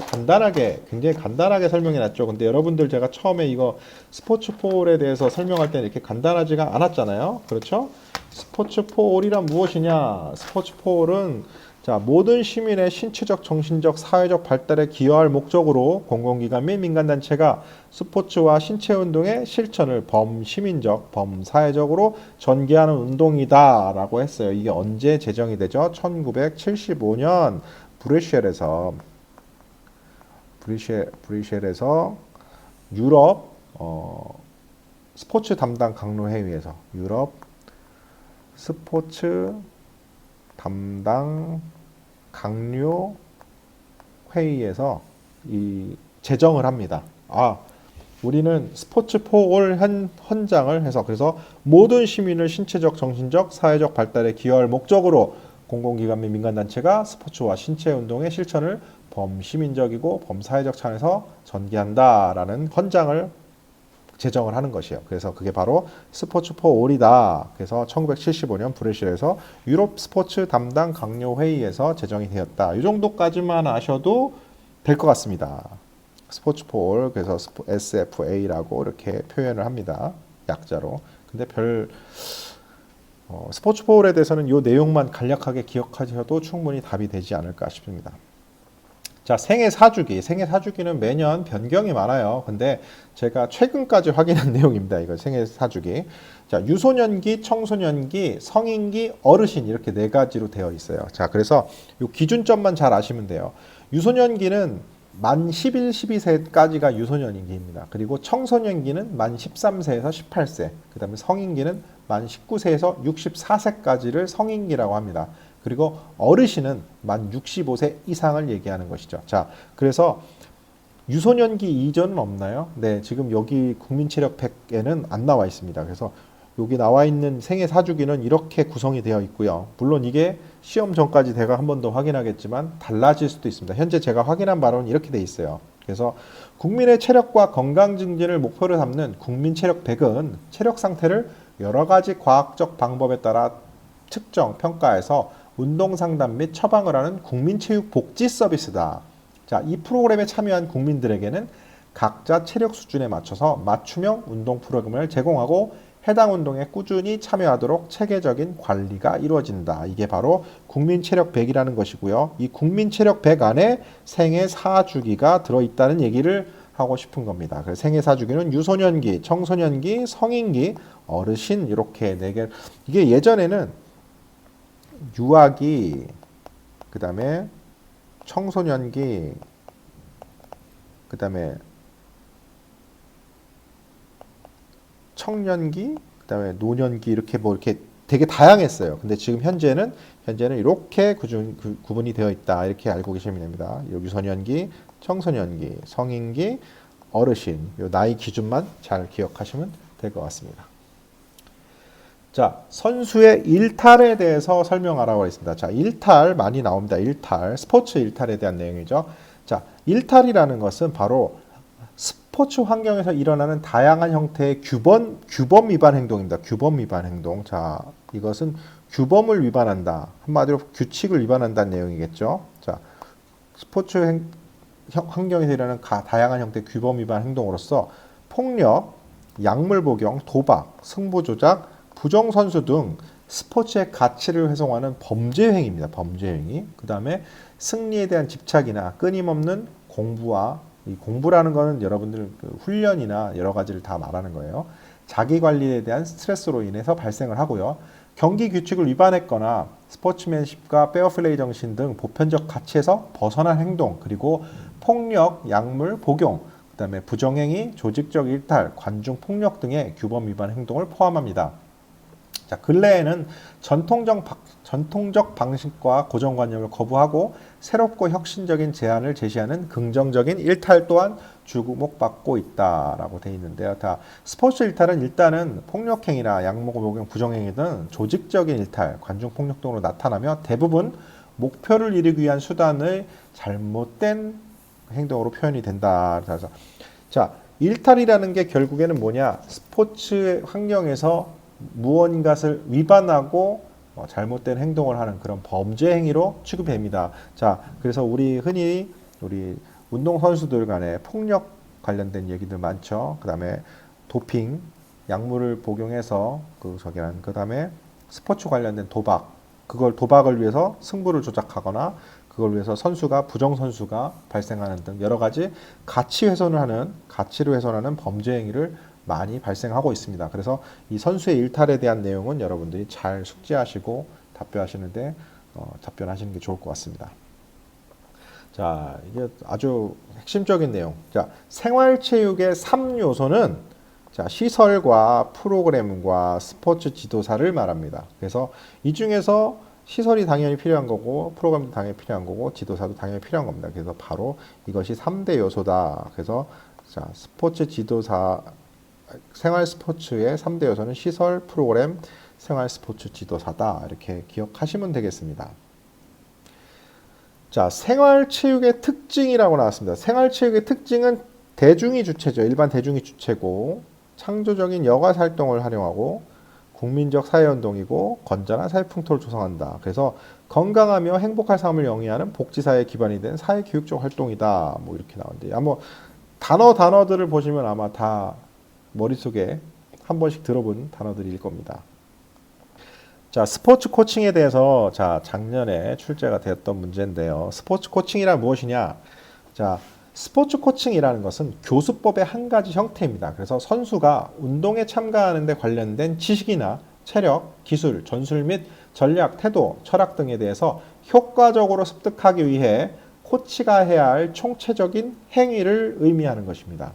굉장히 간단하게 설명해 놨죠. 근데 여러분들 제가 처음에 이거 스포츠 포 올에 대해서 설명할 때는 이렇게 간단하지가 않았잖아요. 그렇죠? 스포츠 포 올이란 무엇이냐? 스포츠 포 올은 자, 모든 시민의 신체적, 정신적, 사회적 발달에 기여할 목적으로 공공기관 및 민간단체가 스포츠와 신체 운동의 실천을 범시민적, 범사회적으로 전개하는 운동이다 라고 했어요. 이게 언제 제정이 되죠? 1975년 브뤼셀에서 유럽 스포츠 담당 강로회의에서 유럽 스포츠 담당 강요 회의에서 이 제정을 합니다. 우리는 스포츠 포올 헌장을 해서 그래서 모든 시민을 신체적, 정신적, 사회적 발달에 기여할 목적으로 공공기관 및 민간단체가 스포츠와 신체 운동의 실천을 범시민적이고 범사회적 차원에서 전개한다라는 헌장을 제정을 하는 것이에요. 그래서 그게 바로 스포츠 포 올이다. 그래서 1975년 브뤼셀에서 유럽 스포츠 담당 강요 회의에서 제정이 되었다. 이 정도까지만 아셔도 될 것 같습니다. 스포츠 포 올, 그래서 SFA라고 이렇게 표현을 합니다. 약자로. 근데 스포츠 포 올에 대해서는 이 내용만 간략하게 기억하셔도 충분히 답이 되지 않을까 싶습니다. 자, 생애 사주기는 매년 변경이 많아요. 근데 제가 최근까지 확인한 내용입니다. 이거 생애 사주기. 자, 유소년기, 청소년기, 성인기, 어르신 이렇게 4가지로 되어 있어요. 자, 그래서 이 기준점만 잘 아시면 돼요. 유소년기는 만 11, 12세까지가 유소년기입니다. 그리고 청소년기는 만 13세에서 18세. 그 다음에 성인기는 만 19세에서 64세까지를 성인기라고 합니다. 그리고 어르신은 만 65세 이상을 얘기하는 것이죠. 자, 그래서 유소년기 이전은 없나요? 네, 지금 여기 국민체력 100에는 안 나와 있습니다. 그래서 여기 나와 있는 생애 사주기는 이렇게 구성이 되어 있고요. 물론 이게 시험 전까지 제가 한 번 더 확인하겠지만 달라질 수도 있습니다. 현재 제가 확인한 바로는 이렇게 돼 있어요. 그래서 국민의 체력과 건강 증진을 목표로 삼는 국민체력 100은 체력 상태를 여러 가지 과학적 방법에 따라 측정, 평가해서 운동 상담 및 처방을 하는 국민체육 복지 서비스다. 자, 이 프로그램에 참여한 국민들에게는 각자 체력 수준에 맞춰서 맞춤형 운동 프로그램을 제공하고 해당 운동에 꾸준히 참여하도록 체계적인 관리가 이루어진다. 이게 바로 국민체력 100이라는 것이고요. 이 국민체력 100 안에 생애 4주기가 들어있다는 얘기를 하고 싶은 겁니다. 그래서 생애 4주기는 유소년기, 청소년기, 성인기, 어르신 이렇게 4개. 이게 예전에는 유아기, 그 다음에 청소년기, 그 다음에 청년기, 그 다음에 노년기 이렇게 뭐 이렇게 되게 다양했어요. 근데 지금 현재는 이렇게 구분이 되어 있다. 이렇게 알고 계시면 됩니다. 유소년기, 청소년기, 성인기, 어르신. 요 나이 기준만 잘 기억하시면 될 것 같습니다. 자, 선수의 일탈에 대해서 설명하라고 했습니다. 자, 일탈 많이 나옵니다. 일탈, 스포츠 일탈에 대한 내용이죠. 자, 일탈이라는 것은 바로 스포츠 환경에서 일어나는 다양한 형태의 규범 위반 행동입니다. 규범 위반 행동. 자, 이것은 규범을 위반한다. 한마디로 규칙을 위반한다는 내용이겠죠. 자, 스포츠 환경에서 일어나는 다양한 형태의 규범 위반 행동으로서 폭력, 약물 복용, 도박, 승부 조작, 부정선수 등 스포츠의 가치를 훼손하는 범죄 행위입니다. 범죄 행위. 그 다음에 승리에 대한 집착이나 끊임없는 공부와 이 공부라는 거는 여러분들 훈련이나 여러 가지를 다 말하는 거예요. 자기 관리에 대한 스트레스로 인해서 발생을 하고요. 경기 규칙을 위반했거나 스포츠맨십과 페어플레이 정신 등 보편적 가치에서 벗어난 행동, 그리고 폭력, 약물 복용, 그 다음에 부정행위, 조직적 일탈, 관중 폭력 등의 규범 위반 행동을 포함합니다. 자, 근래에는 전통적 방식과 고정관념을 거부하고 새롭고 혁신적인 제안을 제시하는 긍정적인 일탈 또한 주목받고 있다라고 되어 있는데요. 다 스포츠 일탈은 일단은 폭력행위나 약물 복용, 부정행위 등 조직적인 일탈, 관중 폭력 등으로 나타나며 대부분 목표를 이루기 위한 수단의 잘못된 행동으로 표현이 된다. 그래서 자, 일탈이라는 게 결국에는 뭐냐? 스포츠 환경에서 무언가를 위반하고 잘못된 행동을 하는 그런 범죄 행위로 취급됩니다. 자, 그래서 우리 운동 선수들 간에 폭력 관련된 얘기들 많죠. 그다음에 도핑, 약물을 복용해서 그다음에 스포츠 관련된 도박, 그걸 도박을 위해서 승부를 조작하거나 그걸 위해서 부정 선수가 발생하는 등 여러 가지 가치를 훼손하는 범죄 행위를 많이 발생하고 있습니다. 그래서 이 선수의 일탈에 대한 내용은 여러분들이 잘 숙지하시고 답변하시는 게 좋을 것 같습니다. 자, 이게 아주 핵심적인 내용. 자, 생활체육의 3요소는 자, 시설과 프로그램과 스포츠 지도사를 말합니다. 그래서 이 중에서 시설이 당연히 필요한 거고 프로그램도 당연히 필요한 거고 지도사도 당연히 필요한 겁니다. 그래서 바로 이것이 3대 요소다. 그래서 자, 생활 스포츠의 3대 요소는 시설, 프로그램, 생활 스포츠 지도사다. 이렇게 기억하시면 되겠습니다. 자, 생활체육의 특징이라고 나왔습니다. 생활체육의 특징은 대중이 주체죠. 일반 대중이 주체고 창조적인 여가 활동을 활용하고 국민적 사회운동이고 건전한 사회풍토를 조성한다. 그래서 건강하며 행복할 삶을 영위하는 복지사회 기반이 된 사회교육적 활동이다. 뭐 이렇게 나오는데 아마 단어들을 보시면 아마 다 머릿속에 한 번씩 들어본 단어들일 겁니다. 자, 스포츠 코칭에 대해서 작년에 출제가 되었던 문제인데요. 스포츠 코칭이란 무엇이냐? 자, 스포츠 코칭이라는 것은 교수법의 한 가지 형태입니다. 그래서 선수가 운동에 참가하는 데 관련된 지식이나 체력, 기술, 전술 및 전략, 태도, 철학 등에 대해서 효과적으로 습득하기 위해 코치가 해야 할 총체적인 행위를 의미하는 것입니다.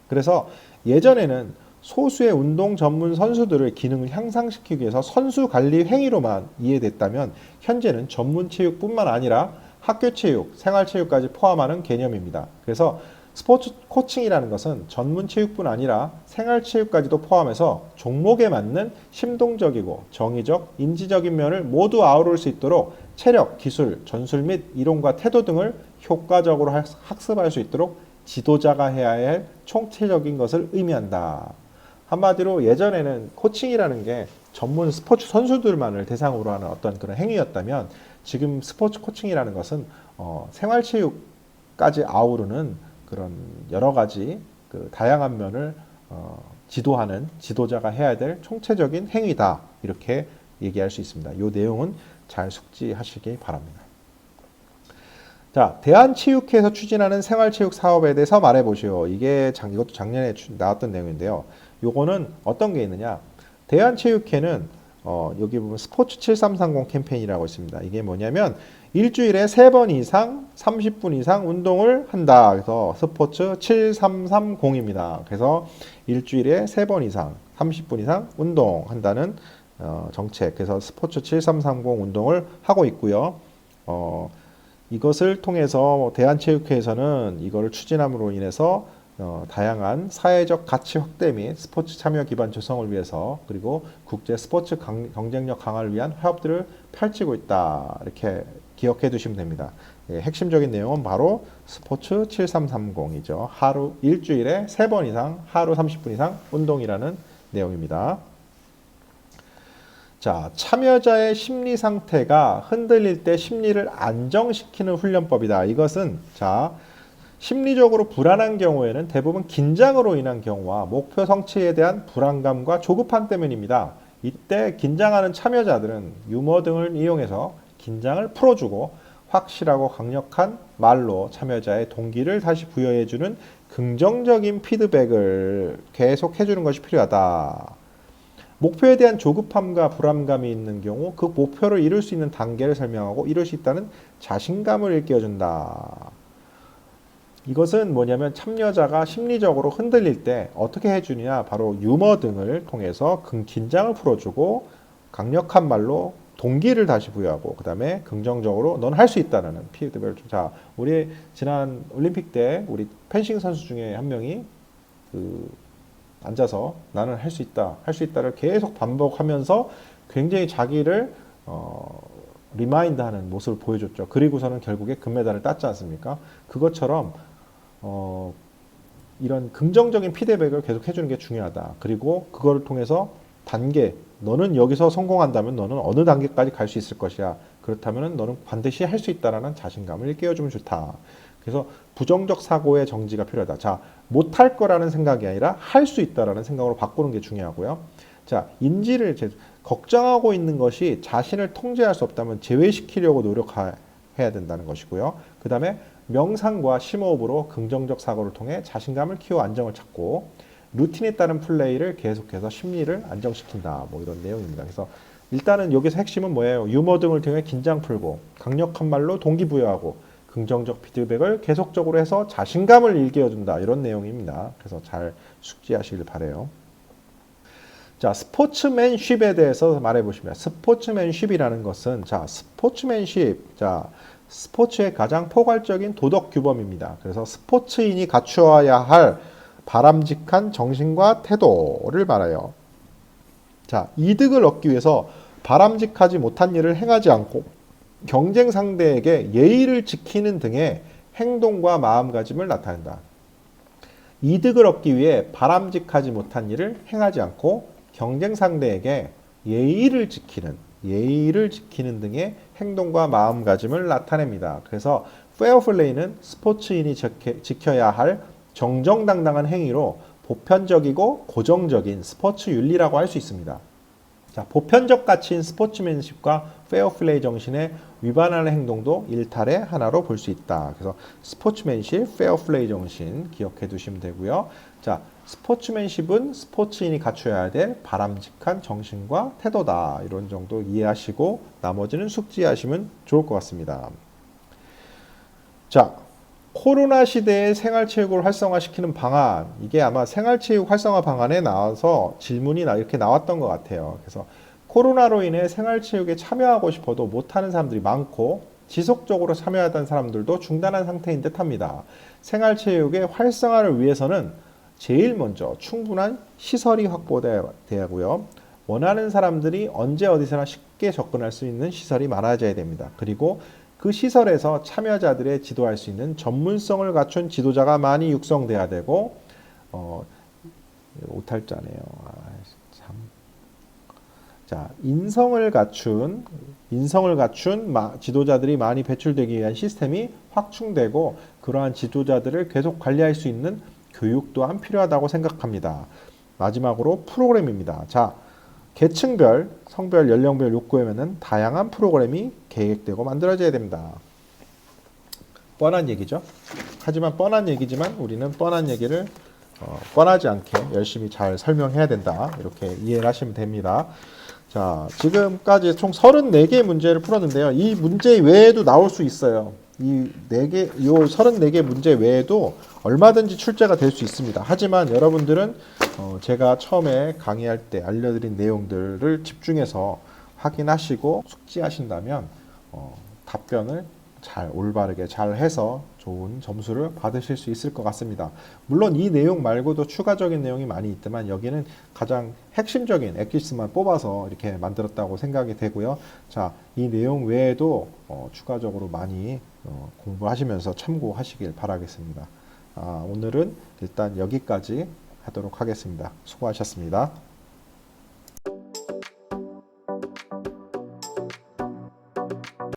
그래서 예전에는 소수의 운동 전문 선수들의 기능을 향상시키기 위해서 선수 관리 행위로만 이해됐다면 현재는 전문 체육뿐만 아니라 학교 체육, 생활 체육까지 포함하는 개념입니다. 그래서 스포츠 코칭이라는 것은 전문 체육뿐 아니라 생활 체육까지도 포함해서 종목에 맞는 심동적이고 정의적, 인지적인 면을 모두 아우를 수 있도록 체력, 기술, 전술 및 이론과 태도 등을 효과적으로 학습할 수 있도록 지도자가 해야 할 총체적인 것을 의미한다. 한마디로 예전에는 코칭이라는 게 전문 스포츠 선수들만을 대상으로 하는 어떤 그런 행위였다면 지금 스포츠 코칭이라는 것은 생활체육까지 아우르는 그런 여러 가지 다양한 면을 지도하는 지도자가 해야 될 총체적인 행위다. 이렇게 얘기할 수 있습니다. 이 내용은 잘 숙지하시기 바랍니다. 자, 대한체육회에서 추진하는 생활체육 사업에 대해서 말해보시오. 이것도 작년에 나왔던 내용인데요. 요거는 어떤 게 있느냐. 대한체육회는 여기 보면 스포츠 7330 캠페인이라고 있습니다. 이게 뭐냐면 일주일에 3번 이상 30분 이상 운동을 한다. 그래서 스포츠 7330입니다. 그래서 일주일에 3번 이상 30분 이상 운동한다는 정책. 그래서 스포츠 7330 운동을 하고 있고요. 이것을 통해서 대한체육회에서는 이거를 추진함으로 인해서 다양한 사회적 가치 확대 및 스포츠 참여 기반 조성을 위해서 그리고 국제 스포츠 경쟁력 강화를 위한 화합들을 펼치고 있다. 이렇게 기억해 두시면 됩니다. 예, 핵심적인 내용은 바로 스포츠 7330이죠. 일주일에 3번 이상 하루 30분 이상 운동이라는 내용입니다. 자, 참여자의 심리 상태가 흔들릴 때 심리를 안정시키는 훈련법이다. 이것은 심리적으로 불안한 경우에는 대부분 긴장으로 인한 경우와 목표 성취에 대한 불안감과 조급함 때문입니다. 이때 긴장하는 참여자들은 유머 등을 이용해서 긴장을 풀어주고 확실하고 강력한 말로 참여자의 동기를 다시 부여해주는 긍정적인 피드백을 계속 해주는 것이 필요하다. 목표에 대한 조급함과 불안감이 있는 경우 그 목표를 이룰 수 있는 단계를 설명하고 이룰 수 있다는 자신감을 일깨워준다. 이것은 뭐냐면 참여자가 심리적으로 흔들릴 때 어떻게 해주느냐, 바로 유머 등을 통해서 긴장을 풀어주고 강력한 말로 동기를 다시 부여하고 그 다음에 긍정적으로 넌 할 수 있다는 피드백을 줘. 자, 우리 지난 올림픽 때 우리 펜싱 선수 중에 한 명이 앉아서 나는 할 수 있다, 할 수 있다를 계속 반복하면서 굉장히 자기를 리마인드하는 모습을 보여줬죠. 그리고서는 결국에 금메달을 땄지 않습니까? 그것처럼 이런 긍정적인 피드백을 계속 해주는 게 중요하다. 그리고 그걸 통해서 너는 여기서 성공한다면 너는 어느 단계까지 갈 수 있을 것이야. 그렇다면 너는 반드시 할 수 있다라는 자신감을 일깨워주면 좋다. 그래서 부정적 사고의 정지가 필요하다. 자, 못할 거라는 생각이 아니라 할 수 있다라는 생각으로 바꾸는 게 중요하고요. 자, 걱정하고 있는 것이 자신을 통제할 수 없다면 제외시키려고 노력해야 된다는 것이고요. 그 다음에 명상과 심호흡으로 긍정적 사고를 통해 자신감을 키워 안정을 찾고 루틴에 따른 플레이를 계속해서 심리를 안정시킨다. 뭐 이런 내용입니다. 그래서 일단은 여기서 핵심은 뭐예요? 유머 등을 통해 긴장 풀고 강력한 말로 동기부여하고 긍정적 피드백을 계속적으로 해서 자신감을 일깨워준다. 이런 내용입니다. 그래서 잘 숙지하시길 바라요. 자, 스포츠맨십에 대해서 말해보시면 스포츠맨십이라는 것은 스포츠의 가장 포괄적인 도덕 규범입니다. 그래서 스포츠인이 갖추어야 할 바람직한 정신과 태도를 말해요. 자, 이득을 얻기 위해서 바람직하지 못한 일을 행하지 않고 경쟁 상대에게 예의를 지키는 등의 행동과 마음가짐을 나타낸다. 이득을 얻기 위해 바람직하지 못한 일을 행하지 않고 경쟁 상대에게 예의를 지키는 등의 행동과 마음가짐을 나타냅니다. 그래서 페어플레이는 스포츠인이 지켜야 할 정정당당한 행위로 보편적이고 고정적인 스포츠 윤리라고 할 수 있습니다. 자, 보편적 가치인 스포츠맨십과 페어플레이 정신에 위반하는 행동도 일탈의 하나로 볼 수 있다. 그래서 스포츠맨십, 페어플레이 정신 기억해 두시면 되고요. 자, 스포츠맨십은 스포츠인이 갖춰야 될 바람직한 정신과 태도다. 이런 정도 이해하시고 나머지는 숙지하시면 좋을 것 같습니다. 자, 코로나 시대의 생활체육을 활성화시키는 방안, 이게 아마 생활체육 활성화 방안에 나와서 질문이 이렇게 나왔던 것 같아요. 그래서 코로나로 인해 생활체육에 참여하고 싶어도 못하는 사람들이 많고 지속적으로 참여하던 사람들도 중단한 상태인 듯합니다. 생활체육의 활성화를 위해서는 제일 먼저 충분한 시설이 확보돼야 하고요. 원하는 사람들이 언제 어디서나 쉽게 접근할 수 있는 시설이 많아져야 됩니다. 그리고 그 시설에서 참여자들의 지도할 수 있는 전문성을 갖춘 지도자가 많이 육성돼야 되고 오탈자네요. 자, 인성을 갖춘 지도자들이 많이 배출되기 위한 시스템이 확충되고 그러한 지도자들을 계속 관리할 수 있는 교육 또한 필요하다고 생각합니다. 마지막으로 프로그램입니다. 자, 계층별, 성별, 연령별 욕구에는 다양한 프로그램이 계획되고 만들어져야 됩니다. 뻔한 얘기죠. 하지만 뻔한 얘기지만 우리는 뻔한 얘기를 뻔하지 않게 열심히 잘 설명해야 된다. 이렇게 이해를 하시면 됩니다. 자, 지금까지 총 34개의 문제를 풀었는데요. 이 문제 외에도 나올 수 있어요. 이 34개 문제 외에도 얼마든지 출제가 될 수 있습니다. 하지만 여러분들은 제가 처음에 강의할 때 알려드린 내용들을 집중해서 확인하시고 숙지하신다면 답변을 잘 올바르게 잘 해서 좋은 점수를 받으실 수 있을 것 같습니다. 물론 이 내용 말고도 추가적인 내용이 많이 있지만 여기는 가장 핵심적인 엑기스만 뽑아서 이렇게 만들었다고 생각이 되고요. 자, 이 내용 외에도 추가적으로 많이 공부하시면서 참고하시길 바라겠습니다. 오늘은 일단 여기까지 하도록 하겠습니다. 수고하셨습니다.